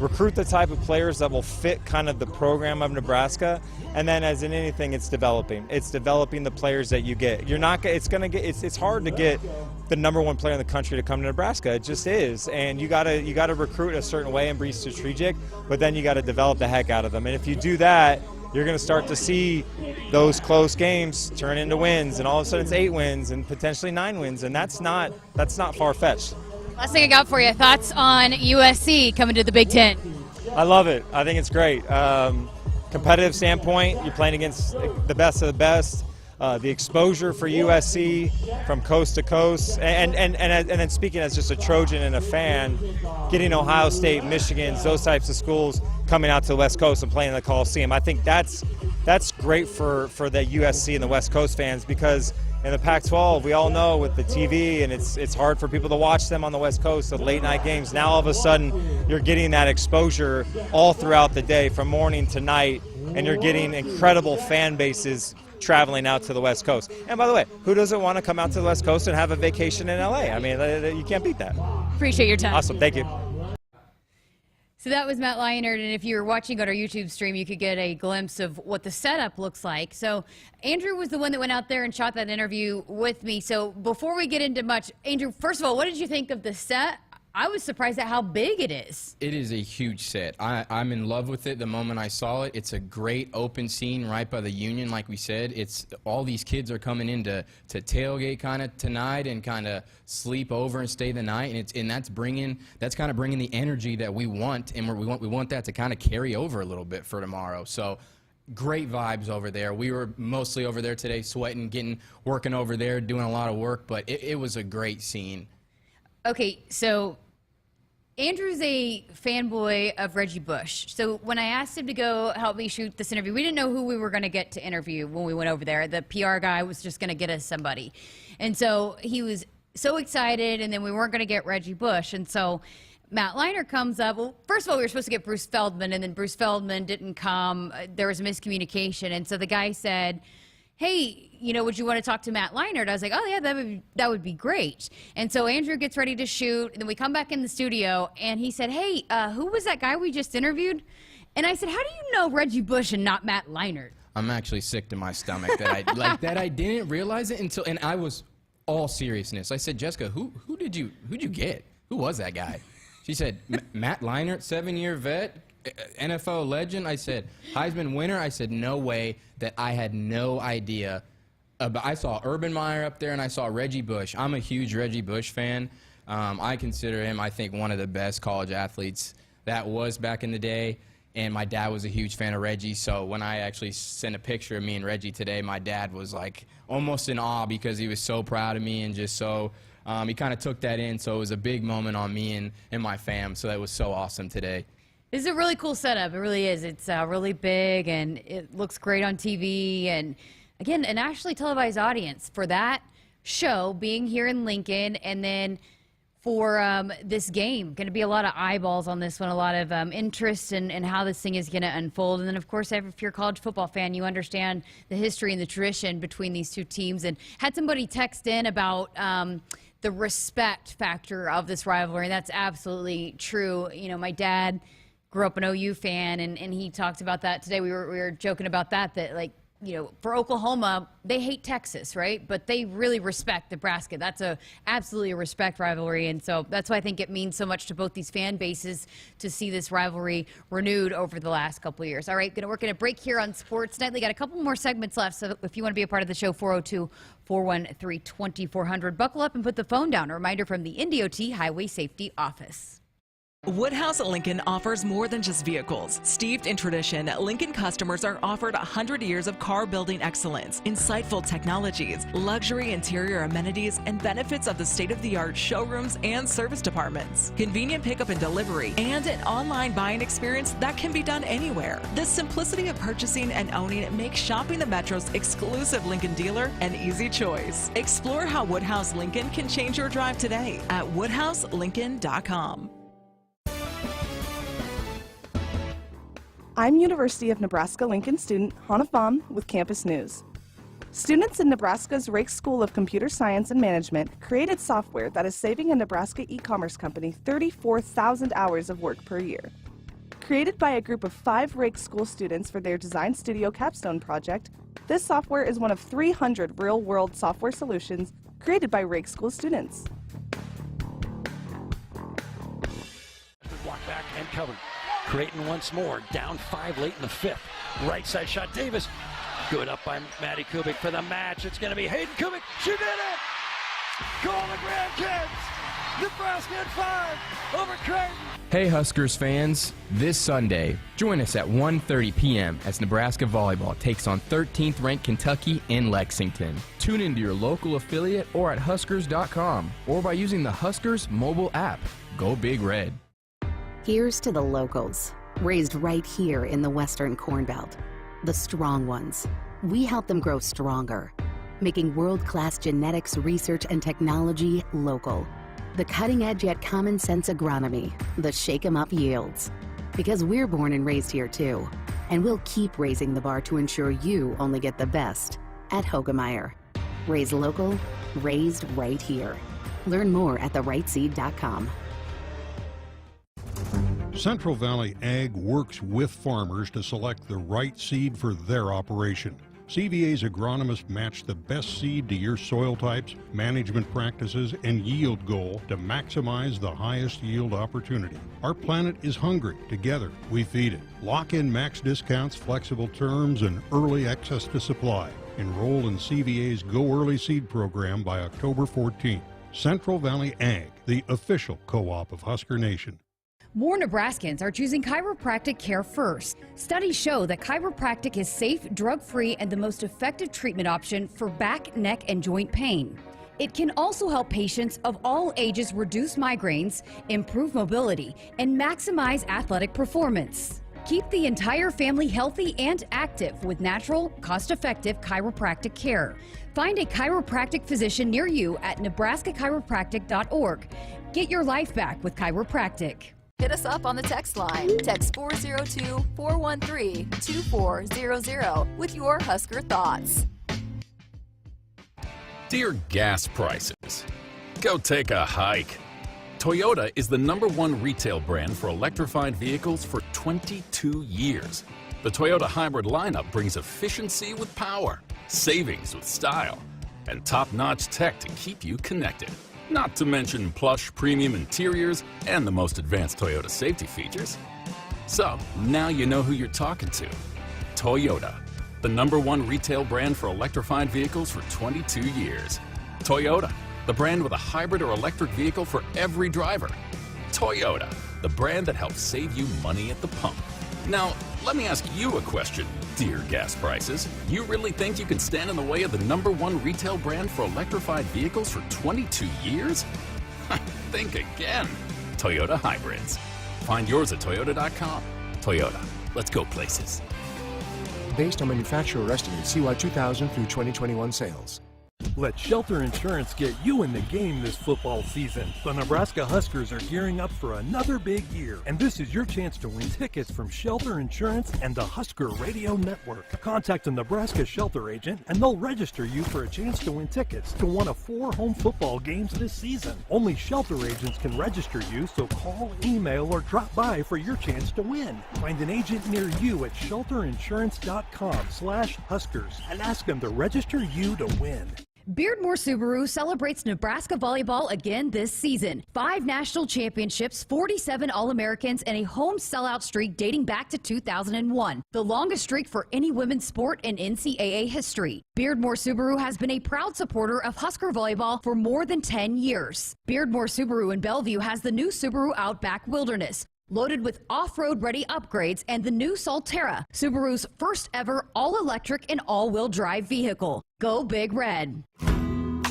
recruit the type of players that will fit kind of the program of Nebraska, and then, as in anything, it's developing. It's developing the players that you get. It's hard to get the number one player in the country to come to Nebraska. It just is, and you gotta recruit a certain way and be strategic, but then you got to develop the heck out of them. And if you do that, you're going to start to see those close games turn into wins, and all of a sudden it's 8 wins and potentially 9 wins, and that's not far-fetched. Last thing I got for you, thoughts on USC coming to the Big Ten? I love it. I think it's great. Competitive standpoint, you're playing against the best of the best. The exposure for USC from coast to coast, and then speaking as just a Trojan and a fan, getting Ohio State, Michigan, those types of schools coming out to the West Coast and playing in the Coliseum. I think that's great for the USC and the West Coast fans, because in the Pac-12, we all know with the TV, and it's hard for people to watch them on the West Coast, the late-night games. Now, all of a sudden, you're getting that exposure all throughout the day, from morning to night, and you're getting incredible fan bases traveling out to the West Coast. And by the way, who doesn't want to come out to the West Coast and have a vacation in LA? I mean, you can't beat that. Appreciate your time. Awesome. Thank you. So that was Matt Leinart, and if you were watching on our YouTube stream, you could get a glimpse of what the setup looks like. So Andrew was the one that went out there and shot that interview with me. So before we get into much, Andrew, first of all, what did you think of the set? I was surprised at how big it is. It is a huge set. I'm in love with it the moment I saw it. It's a great open scene right by the Union, like we said. It's all these kids are coming in to tailgate kind of tonight and kind of sleep over and stay the night, and that's kind of bringing the energy that we want, and we want that to kind of carry over a little bit for tomorrow. So great vibes over there. We were mostly over there today, sweating, working over there, doing a lot of work, but it was a great scene. Okay, so Andrew's a fanboy of Reggie Bush. So when I asked him to go help me shoot this interview, we didn't know who we were going to get to interview when we went over there. The PR guy was just going to get us somebody. And so he was so excited, and then we weren't going to get Reggie Bush. And so Matt Leinart comes up. Well, first of all, we were supposed to get Bruce Feldman, and then Bruce Feldman didn't come. There was a miscommunication. And so the guy said, hey, would you want to talk to Matt Leinart? I was like, oh, yeah, that would be great. And so Andrew gets ready to shoot, and then we come back in the studio, and he said, hey, who was that guy we just interviewed? And I said, how do you know Reggie Bush and not Matt Leinart? I'm actually sick to my stomach that I didn't realize it until, and I was all seriousness. I said, Jessica, who'd you get? Who was that guy? She said, Matt Leinart, 7-year vet, NFL legend. I said, Heisman winner. I said, no way. That I had no idea. I saw Urban Meyer up there, and I saw Reggie Bush. I'm a huge Reggie Bush fan. I consider him, I think, one of the best college athletes that was back in the day. And my dad was a huge fan of Reggie, so when I actually sent a picture of me and Reggie today, my dad was like almost in awe because he was so proud of me and just so he kind of took that in, so it was a big moment on me and my fam, so that was so awesome today. This is a really cool setup. It really is. It's really big, and it looks great on TV. And, again, a nationally televised audience for that show being here in Lincoln, and then for this game. Going to be a lot of eyeballs on this one, a lot of interest in how this thing is going to unfold. And then, of course, if you're a college football fan, you understand the history and the tradition between these two teams. And had somebody text in about the respect factor of this rivalry. That's absolutely true. You know, my dad grew up an OU fan, and he talked about that today. We were joking about that, like, you know, for Oklahoma, they hate Texas, right? But they really respect Nebraska. That's absolutely a respect rivalry, and so that's why I think it means so much to both these fan bases to see this rivalry renewed over the last couple of years. All right, we're going to break here on Sports Nightly. Got a couple more segments left, so if you want to be a part of the show, 402-413-2400. Buckle up and put the phone down. A reminder from the NDOT Highway Safety Office. Woodhouse Lincoln offers more than just vehicles. Steeped in tradition, Lincoln customers are offered 100 years of car building excellence, insightful technologies, luxury interior amenities, and benefits of the state-of-the-art showrooms and service departments. Convenient pickup and delivery, and an online buying experience that can be done anywhere. The simplicity of purchasing and owning makes shopping the Metro's exclusive Lincoln dealer an easy choice. Explore how Woodhouse Lincoln can change your drive today at woodhouselincoln.com. I'm University of Nebraska-Lincoln student Hannah Pham with Campus News. Students in Nebraska's Rake School of Computer Science and Management created software that is saving a Nebraska e-commerce company 34,000 hours of work per year. Created by a group of 5 Rake School students for their Design Studio capstone project, this software is one of 300 real-world software solutions created by Rake School students. Block back and covered. Creighton once more, down 5 late in the 5th. Right side shot, Davis. Good up by Maddie Kubik for the match. It's going to be Hayden Kubik. She did it! Call the grandkids! Nebraska at 5 over Creighton. Hey Huskers fans, this Sunday, join us at 1:30 p.m. as Nebraska Volleyball takes on 13th ranked Kentucky in Lexington. Tune into your local affiliate or at Huskers.com or by using the Huskers mobile app. Go Big Red. Here's to the locals, raised right here in the Western Corn Belt. The strong ones. We help them grow stronger, making world-class genetics research and technology local. The cutting-edge yet common-sense agronomy, the shake-em-up yields. Because we're born and raised here too, and we'll keep raising the bar to ensure you only get the best at Hogemeyer. Raised local, raised right here. Learn more at therightseed.com. Central Valley Ag works with farmers to select the right seed for their operation. CVA's agronomists match the best seed to your soil types, management practices, and yield goal to maximize the highest yield opportunity. Our planet is hungry. Together, we feed it. Lock in max discounts, flexible terms, and early access to supply. Enroll in CVA's Go Early Seed program by October 14th. Central Valley Ag, the official co-op of Husker Nation. More Nebraskans are choosing chiropractic care first. Studies show that chiropractic is safe, drug-free, and the most effective treatment option for back, neck, and joint pain. It can also help patients of all ages reduce migraines, improve mobility, and maximize athletic performance. Keep the entire family healthy and active with natural, cost-effective chiropractic care. Find a chiropractic physician near you at nebraska-chiropractic.org. Get your life back with chiropractic. Hit us up on the text line. Text 402-413-2400 with your Husker thoughts. Dear gas prices, go take a hike. Toyota is the #1 retail brand for electrified vehicles for 22 years. The Toyota hybrid lineup brings efficiency with power, savings with style, and top-notch tech to keep you connected. Not to mention plush premium interiors and the most advanced Toyota safety features. So, now you know who you're talking to. Toyota, the #1 retail brand for electrified vehicles for 22 years. Toyota, the brand with a hybrid or electric vehicle for every driver. Toyota, the brand that helps save you money at the pump. Now, Let me ask you a question, dear gas prices. You really think you can stand in the way of the #1 retail brand for electrified vehicles for 22 years? Think again. Toyota Hybrids. Find yours at Toyota.com. Toyota, let's go places. Based on manufacturer estimates, CY 2000 through 2021 sales. Let Shelter Insurance get you in the game this football season. The Nebraska Huskers are gearing up for another big year, and this is your chance to win tickets from Shelter Insurance and the Husker Radio Network. Contact a Nebraska Shelter agent, and they'll register you for a chance to win tickets to one of 4 home football games this season. Only Shelter agents can register you, so call, email, or drop by for your chance to win. Find an agent near you at shelterinsurance.com/Huskers and ask them to register you to win. Beardmore Subaru celebrates Nebraska volleyball again this season. 5 national championships, 47 All-Americans, and a home sellout streak dating back to 2001. The longest streak for any women's sport in NCAA history. Beardmore Subaru has been a proud supporter of Husker volleyball for more than 10 years. Beardmore Subaru in Bellevue has the new Subaru Outback Wilderness, loaded with off-road ready upgrades, and the new Solterra, Subaru's first ever all-electric and all-wheel drive vehicle. Go Big Red.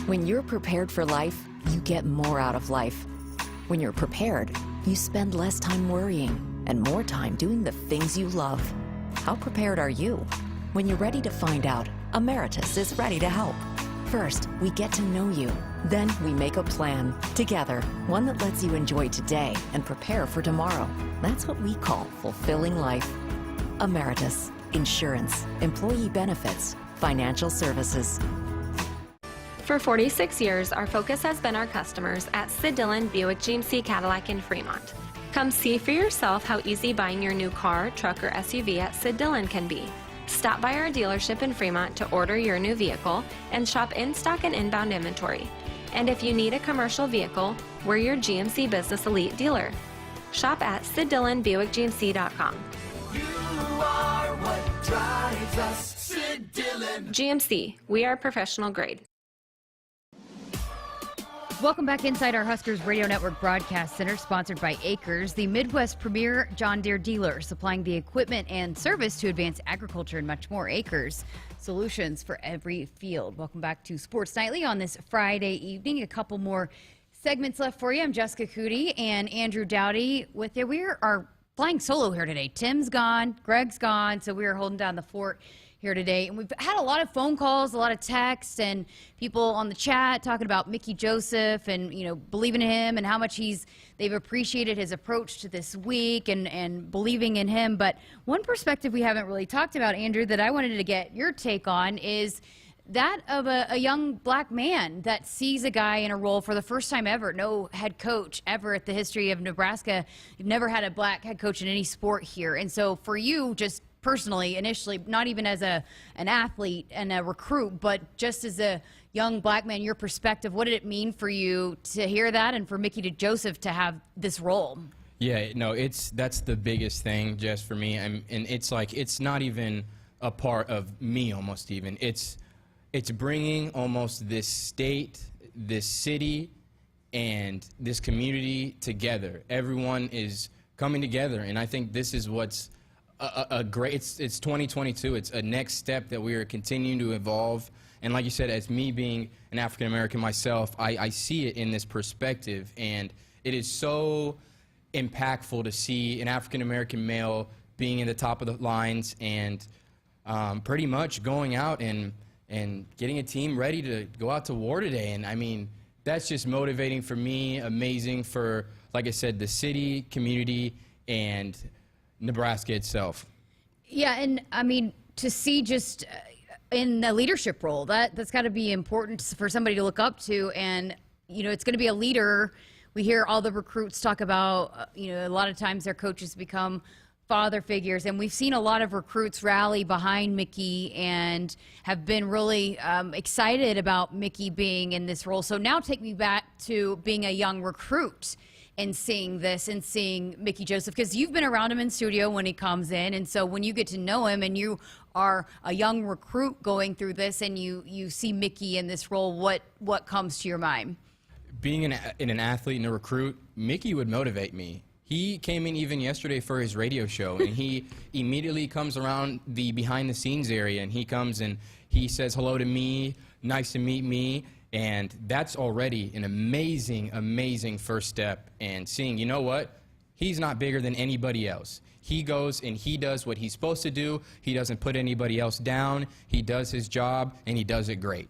When you're prepared for life, you get more out of life. When you're prepared, you spend less time worrying and more time doing the things you love. How prepared are you? When you're ready to find out, Emeritus is ready to help. First, we get to know you. Then we make a plan together, one that lets you enjoy today and prepare for tomorrow. That's what we call fulfilling life. Emeritus, insurance, employee benefits, financial services. For 46 years, our focus has been our customers at Sid Dillon Buick GMC Cadillac in Fremont. Come see for yourself how easy buying your new car, truck, or SUV at Sid Dillon can be. Stop by our dealership in Fremont to order your new vehicle and shop in-stock and inbound inventory. And if you need a commercial vehicle, we're your GMC Business Elite dealer. Shop at SidDillonBuickGMC.com. You are what drives us, Sid Dillon. GMC, we are professional grade. Welcome back inside our Huskers Radio Network Broadcast Center, sponsored by Acres, the Midwest premier John Deere dealer, supplying the equipment and service to advance agriculture and much more. Acres, solutions for every field. Welcome back to Sports Nightly on this Friday evening. A couple more segments left for you. I'm Jessica Coody and Andrew Dowdy with you. We are flying solo here today. Tim's gone, Greg's gone, so we are holding down the fort here today. And we've had a lot of phone calls, a lot of texts, and people on the chat talking about Mickey Joseph and, you know, believing in him and how much they've appreciated his approach to this week and believing in him. But one perspective we haven't really talked about, Andrew, that I wanted to get your take on is that of a young black man that sees a guy in a role for the first time ever. No head coach ever at the history of Nebraska. You've never had a black head coach in any sport here. And so for you, just personally, initially, not even as an athlete and a recruit, but just as a young black man, your perspective, what did it mean for you to hear that and for Mickey Joseph to have this role? Yeah, no, that's the biggest thing just for me. And it's like, it's not even a part of me almost even. It's bringing almost this state, this city, and this community together. Everyone is coming together, and I think this is what's a great, it's 2022. It's a next step that we are continuing to evolve. And like you said, as me being an African American myself, I see it in this perspective, and it is so impactful to see an African American male being in the top of the lines and pretty much going out and getting a team ready to go out to war today. And I mean, that's just motivating for me, amazing for, like I said, the city, community, and Nebraska itself. Yeah, and I mean, to see just in the leadership role, that's got to be important for somebody to look up to. And, you know, it's going to be a leader. We hear all the recruits talk about, you know, a lot of times their coaches become father figures, and we've seen a lot of recruits rally behind Mickey and have been really excited about Mickey being in this role. So now take me back to being a young recruit and seeing this and seeing Mickey Joseph, because you've been around him in studio when he comes in, and so when you get to know him and you are a young recruit going through this and you see Mickey in this role, what comes to your mind? Being an athlete and a recruit, Mickey would motivate me. He came in even yesterday for his radio show, and he immediately comes around the behind-the-scenes area, and he comes and he says hello to me, nice to meet me, and that's already an amazing, amazing first step. And seeing, you know what, he's not bigger than anybody else. He goes and he does what he's supposed to do. He doesn't put anybody else down. He does his job, and he does it great.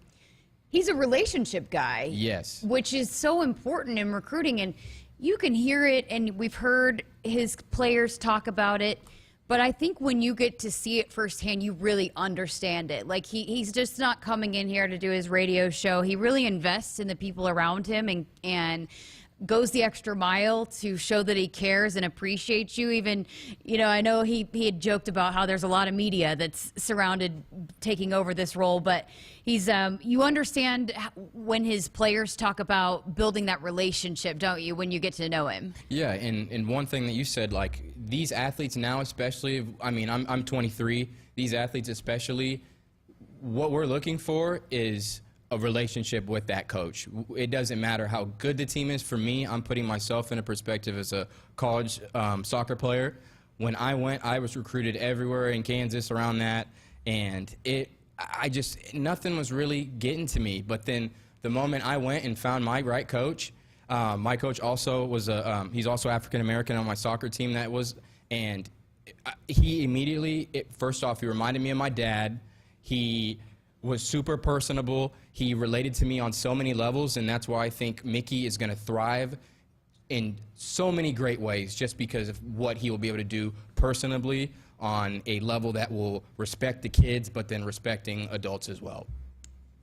He's a relationship guy. Yes. Which is so important in recruiting, and you can hear it, and we've heard his players talk about it, but I think when you get to see it firsthand, you really understand it. Like, he's just not coming in here to do his radio show. He really invests in the people around him and goes the extra mile to show that he cares and appreciates you. Even, you know, I know he had joked about how there's a lot of media that's surrounded taking over this role, but he's you understand when his players talk about building that relationship, don't you, when you get to know him? Yeah, and one thing that you said, like, these athletes now especially, I mean, I'm 23, these athletes especially, what we're looking for is a relationship with that coach. It doesn't matter how good the team is. For me, I'm putting myself in a perspective as a college soccer player. When I went, I was recruited everywhere in Kansas around that, and nothing was really getting to me. But then the moment I went and found my right coach, my coach also was he's also African American on my soccer team and he immediately, first off, he reminded me of my dad. He was super personable. He related to me on so many levels, and that's why I think Mickey is going to thrive in so many great ways just because of what he will be able to do personally on a level that will respect the kids, but then respecting adults as well.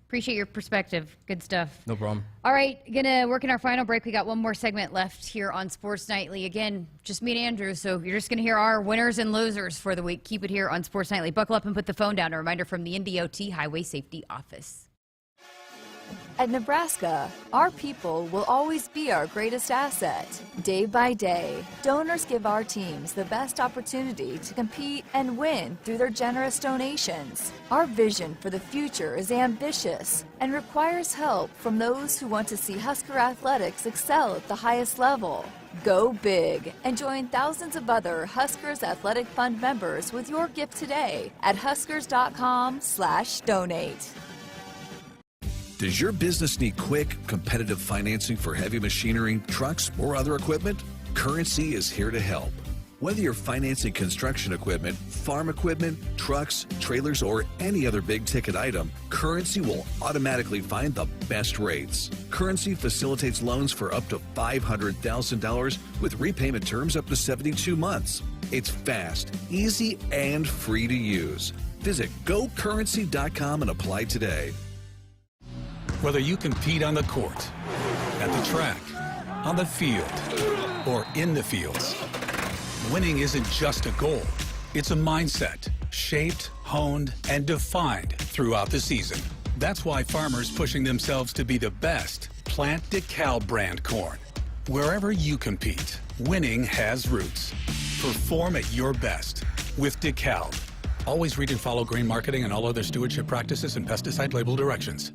Appreciate your perspective. Good stuff. No problem. All right, gonna work in our final break. We got one more segment left here on Sports Nightly. Again, just me and Andrew, so you're just gonna hear our winners and losers for the week. Keep it here on Sports Nightly. Buckle up and put the phone down. A reminder from the NDOT Highway Safety Office. At Nebraska, our people will always be our greatest asset. Day by day, donors give our teams the best opportunity to compete and win through their generous donations. Our vision for the future is ambitious and requires help from those who want to see Husker athletics excel at the highest level. Go big and join thousands of other Huskers Athletic Fund members with your gift today at huskers.com/donate. Does your business need quick, competitive financing for heavy machinery, trucks, or other equipment? Currency is here to help. Whether you're financing construction equipment, farm equipment, trucks, trailers, or any other big-ticket item, Currency will automatically find the best rates. Currency facilitates loans for up to $500,000 with repayment terms up to 72 months. It's fast, easy, and free to use. Visit GoCurrency.com and apply today. Whether you compete on the court, at the track, on the field, or in the fields, winning isn't just a goal. It's a mindset, shaped, honed, and defined throughout the season. That's why farmers pushing themselves to be the best plant DeKalb brand corn. Wherever you compete, winning has roots. Perform at your best with DeKalb. Always read and follow grain marketing and all other stewardship practices and pesticide label directions.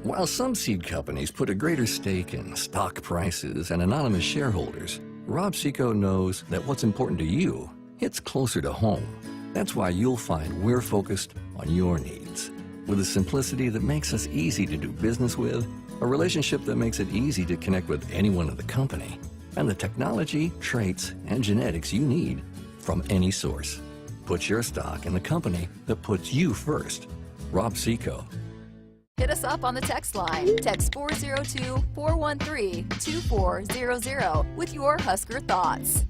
While some seed companies put a greater stake in stock prices and anonymous shareholders, Rob Seco knows that what's important to you hits closer to home. That's why you'll find we're focused on your needs. With a simplicity that makes us easy to do business with, a relationship that makes it easy to connect with anyone in the company, and the technology, traits, and genetics you need from any source. Put your stock in the company that puts you first. Rob Seco. Hit us up on the text line. Text 402-413-2400 with your Husker thoughts.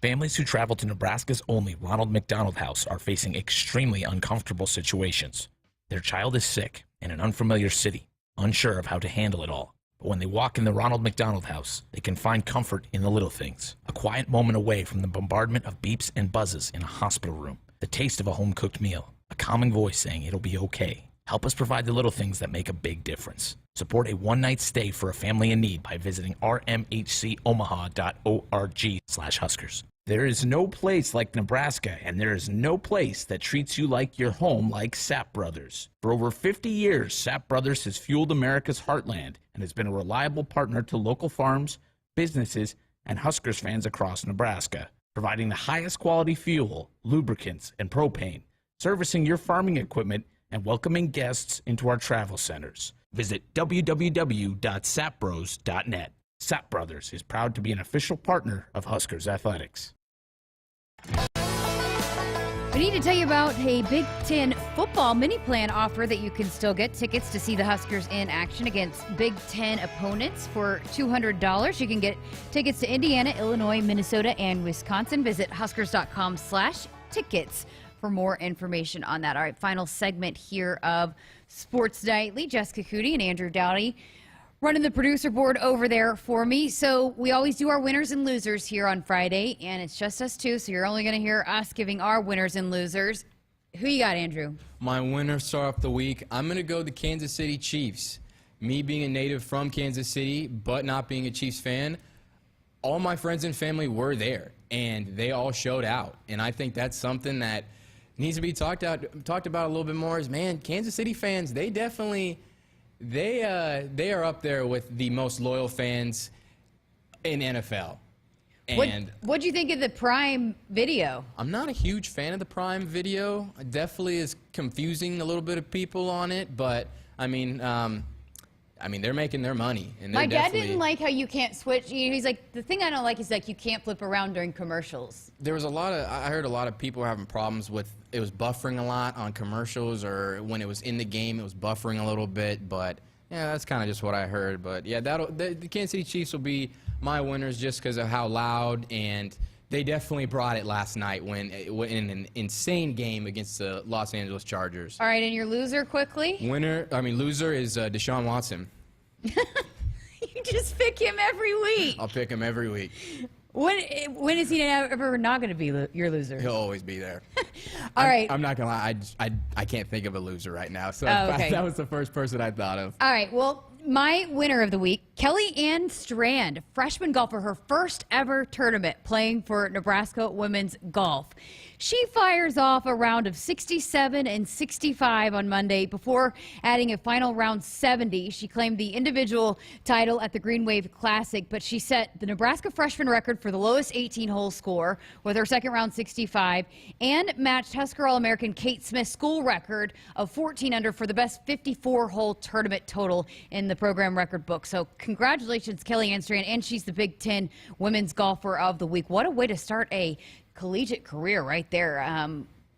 Families who travel to Nebraska's only Ronald McDonald House are facing extremely uncomfortable situations. Their child is sick in an unfamiliar city, unsure of how to handle it all. But when they walk in the Ronald McDonald House, they can find comfort in the little things. A quiet moment away from the bombardment of beeps and buzzes in a hospital room. The taste of a home-cooked meal. A calming voice saying it'll be okay. Help us provide the little things that make a big difference. Support a one-night stay for a family in need by visiting rmhcomaha.org/Huskers. There is no place like Nebraska, and there is no place that treats you like your home like Sapp Brothers. For over 50 years, Sapp Brothers has fueled America's heartland and has been a reliable partner to local farms, businesses, and Huskers fans across Nebraska, providing the highest quality fuel, lubricants, and propane, servicing your farming equipment, and welcoming guests into our travel centers. Visit www.sapbros.net. Sap Brothers is proud to be an official partner of Huskers Athletics. We need to tell you about a Big Ten football mini plan offer that you can still get tickets to see the Huskers in action against Big Ten opponents for $200. You can get tickets to Indiana, Illinois, Minnesota, and Wisconsin. Visit huskers.com/tickets for more information on that. All right, final segment here of Sports Nightly. Jessica Coody and Andrew Dowdy running the producer board over there for me. So we always do our winners and losers here on Friday, and it's just us two, so you're only going to hear us giving our winners and losers. Who you got, Andrew? My winner start off the week, I'm going to go the Kansas City Chiefs. Me being a native from Kansas City, but not being a Chiefs fan, all my friends and family were there, and they all showed out. And I think that's something that needs to be talked about a little bit more is, man, Kansas City fans, they definitely... They are up there with the most loyal fans in NFL. And what'd you think of the Prime video? I'm not a huge fan of the Prime video. It definitely is confusing a little bit of people on it, but I mean, they're making their money. And my dad didn't like how you can't switch. He's like, the thing I don't like is like you can't flip around during commercials. There was I heard a lot of people having problems with it was buffering a lot on commercials, or when it was in the game it was buffering a little bit, but yeah, that's kind of just what I heard. But yeah, the Kansas City Chiefs will be my winners just because of how loud, and they definitely brought it last night when in an insane game against the Los Angeles Chargers. All right, and your loser quickly? Loser is Deshaun Watson. You just pick him every week. I'll pick him every week. When is he ever not going to be your loser? He'll always be there. All right. I'm not going to lie. I can't think of a loser right now. So okay. That was the first person I thought of. All right. Well, my winner of the week, Kelly Ann Strand, freshman golfer, her first ever tournament playing for Nebraska women's golf. She fires off a round of 67 and 65 on Monday before adding a final round 70. She claimed the individual title at the Green Wave Classic, but she set the Nebraska freshman record for the lowest 18-hole score with her second round 65 and matched Husker All-American Kate Smith's school record of 14 under for the best 54-hole tournament total in the program record book. So congratulations, Kelly Ann Strand, and she's the Big Ten Women's Golfer of the Week. What a way to start a collegiate career right there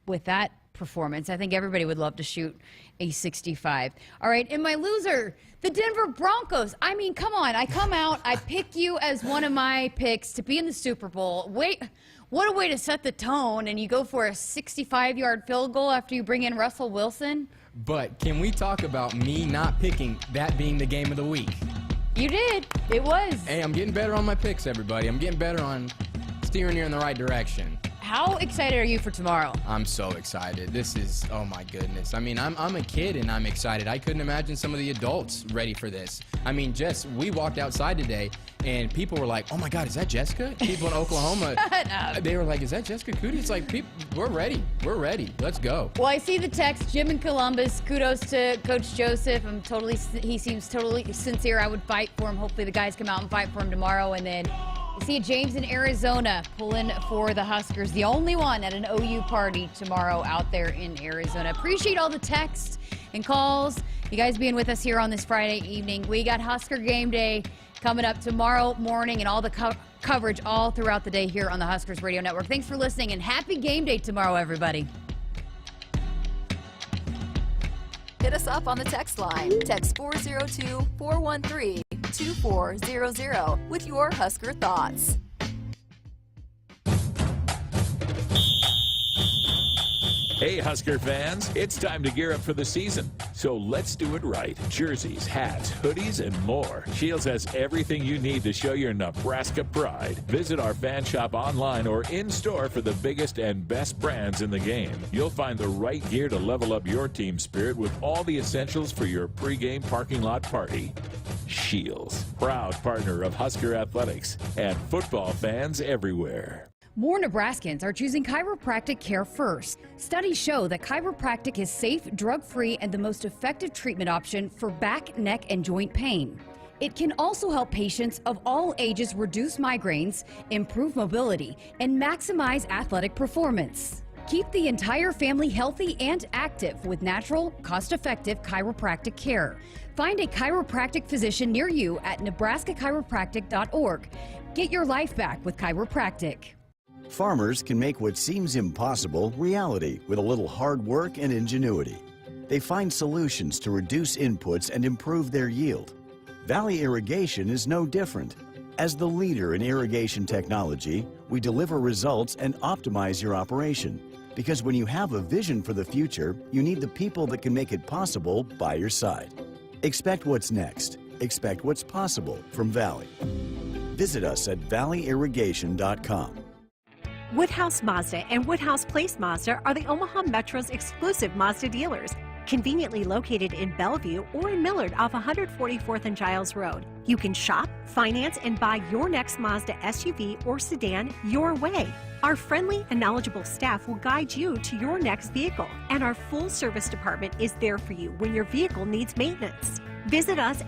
with that performance. I think everybody would love to shoot a 65. All right, and my loser, the Denver Broncos. I mean, come on. I come out, I pick you as one of my picks to be in the Super Bowl. Wait, what a way to set the tone, and you go for a 65-yard field goal after you bring in Russell Wilson. But can we talk about me not picking that being the game of the week? You did. It was. Hey, I'm getting better on my picks, everybody. I'm getting better on steering you in the right direction. How excited are you for tomorrow? I'm so excited. This is, oh my goodness. I mean, I'm a kid and I'm excited. I couldn't imagine some of the adults ready for this. I mean, Jess, we walked outside today and people were like, oh my God, is that Jessica? People in Oklahoma, Shut up. They were like, is that Jessica Coody? It's like, we're ready. We're ready. Let's go. Well, I see the text. Jim in Columbus, kudos to Coach Joseph. He seems totally sincere. I would fight for him. Hopefully the guys come out and fight for him tomorrow. And then you see James in Arizona pulling for the Huskers, the only one at an OU party tomorrow out there in Arizona. Appreciate all the texts and calls. You guys being with us here on this Friday evening. We got Husker Game Day coming up tomorrow morning and all the coverage all throughout the day here on the Huskers Radio Network. Thanks for listening and happy game day tomorrow, everybody. Hit us up on the text line. Text 402-413-2400 with your Husker thoughts. Hey, Husker fans, it's time to gear up for the season. So let's do it right. Jerseys, hats, hoodies, and more. Shields has everything you need to show your Nebraska pride. Visit our fan shop online or in-store for the biggest and best brands in the game. You'll find the right gear to level up your team spirit with all the essentials for your pregame parking lot party. Shields, proud partner of Husker Athletics and football fans everywhere. More Nebraskans are choosing chiropractic care first. Studies show that chiropractic is safe, drug-free, and the most effective treatment option for back, neck, and joint pain. It can also help patients of all ages reduce migraines, improve mobility, and maximize athletic performance. Keep the entire family healthy and active with natural, cost-effective chiropractic care. Find a chiropractic physician near you at nebraska-chiropractic.org. Get your life back with chiropractic. Farmers can make what seems impossible reality with a little hard work and ingenuity. They find solutions to reduce inputs and improve their yield. Valley Irrigation is no different. As the leader in irrigation technology, we deliver results and optimize your operation. Because when you have a vision for the future, you need the people that can make it possible by your side. Expect what's next. Expect what's possible from Valley. Visit us at valleyirrigation.com. Woodhouse Mazda and Woodhouse Place Mazda are the Omaha Metro's exclusive Mazda dealers. Conveniently located in Bellevue or in Millard off 144th and Giles Road. You can shop, finance, and buy your next Mazda SUV or sedan your way. Our friendly and knowledgeable staff will guide you to your next vehicle, and our full service department is there for you when your vehicle needs maintenance. Visit us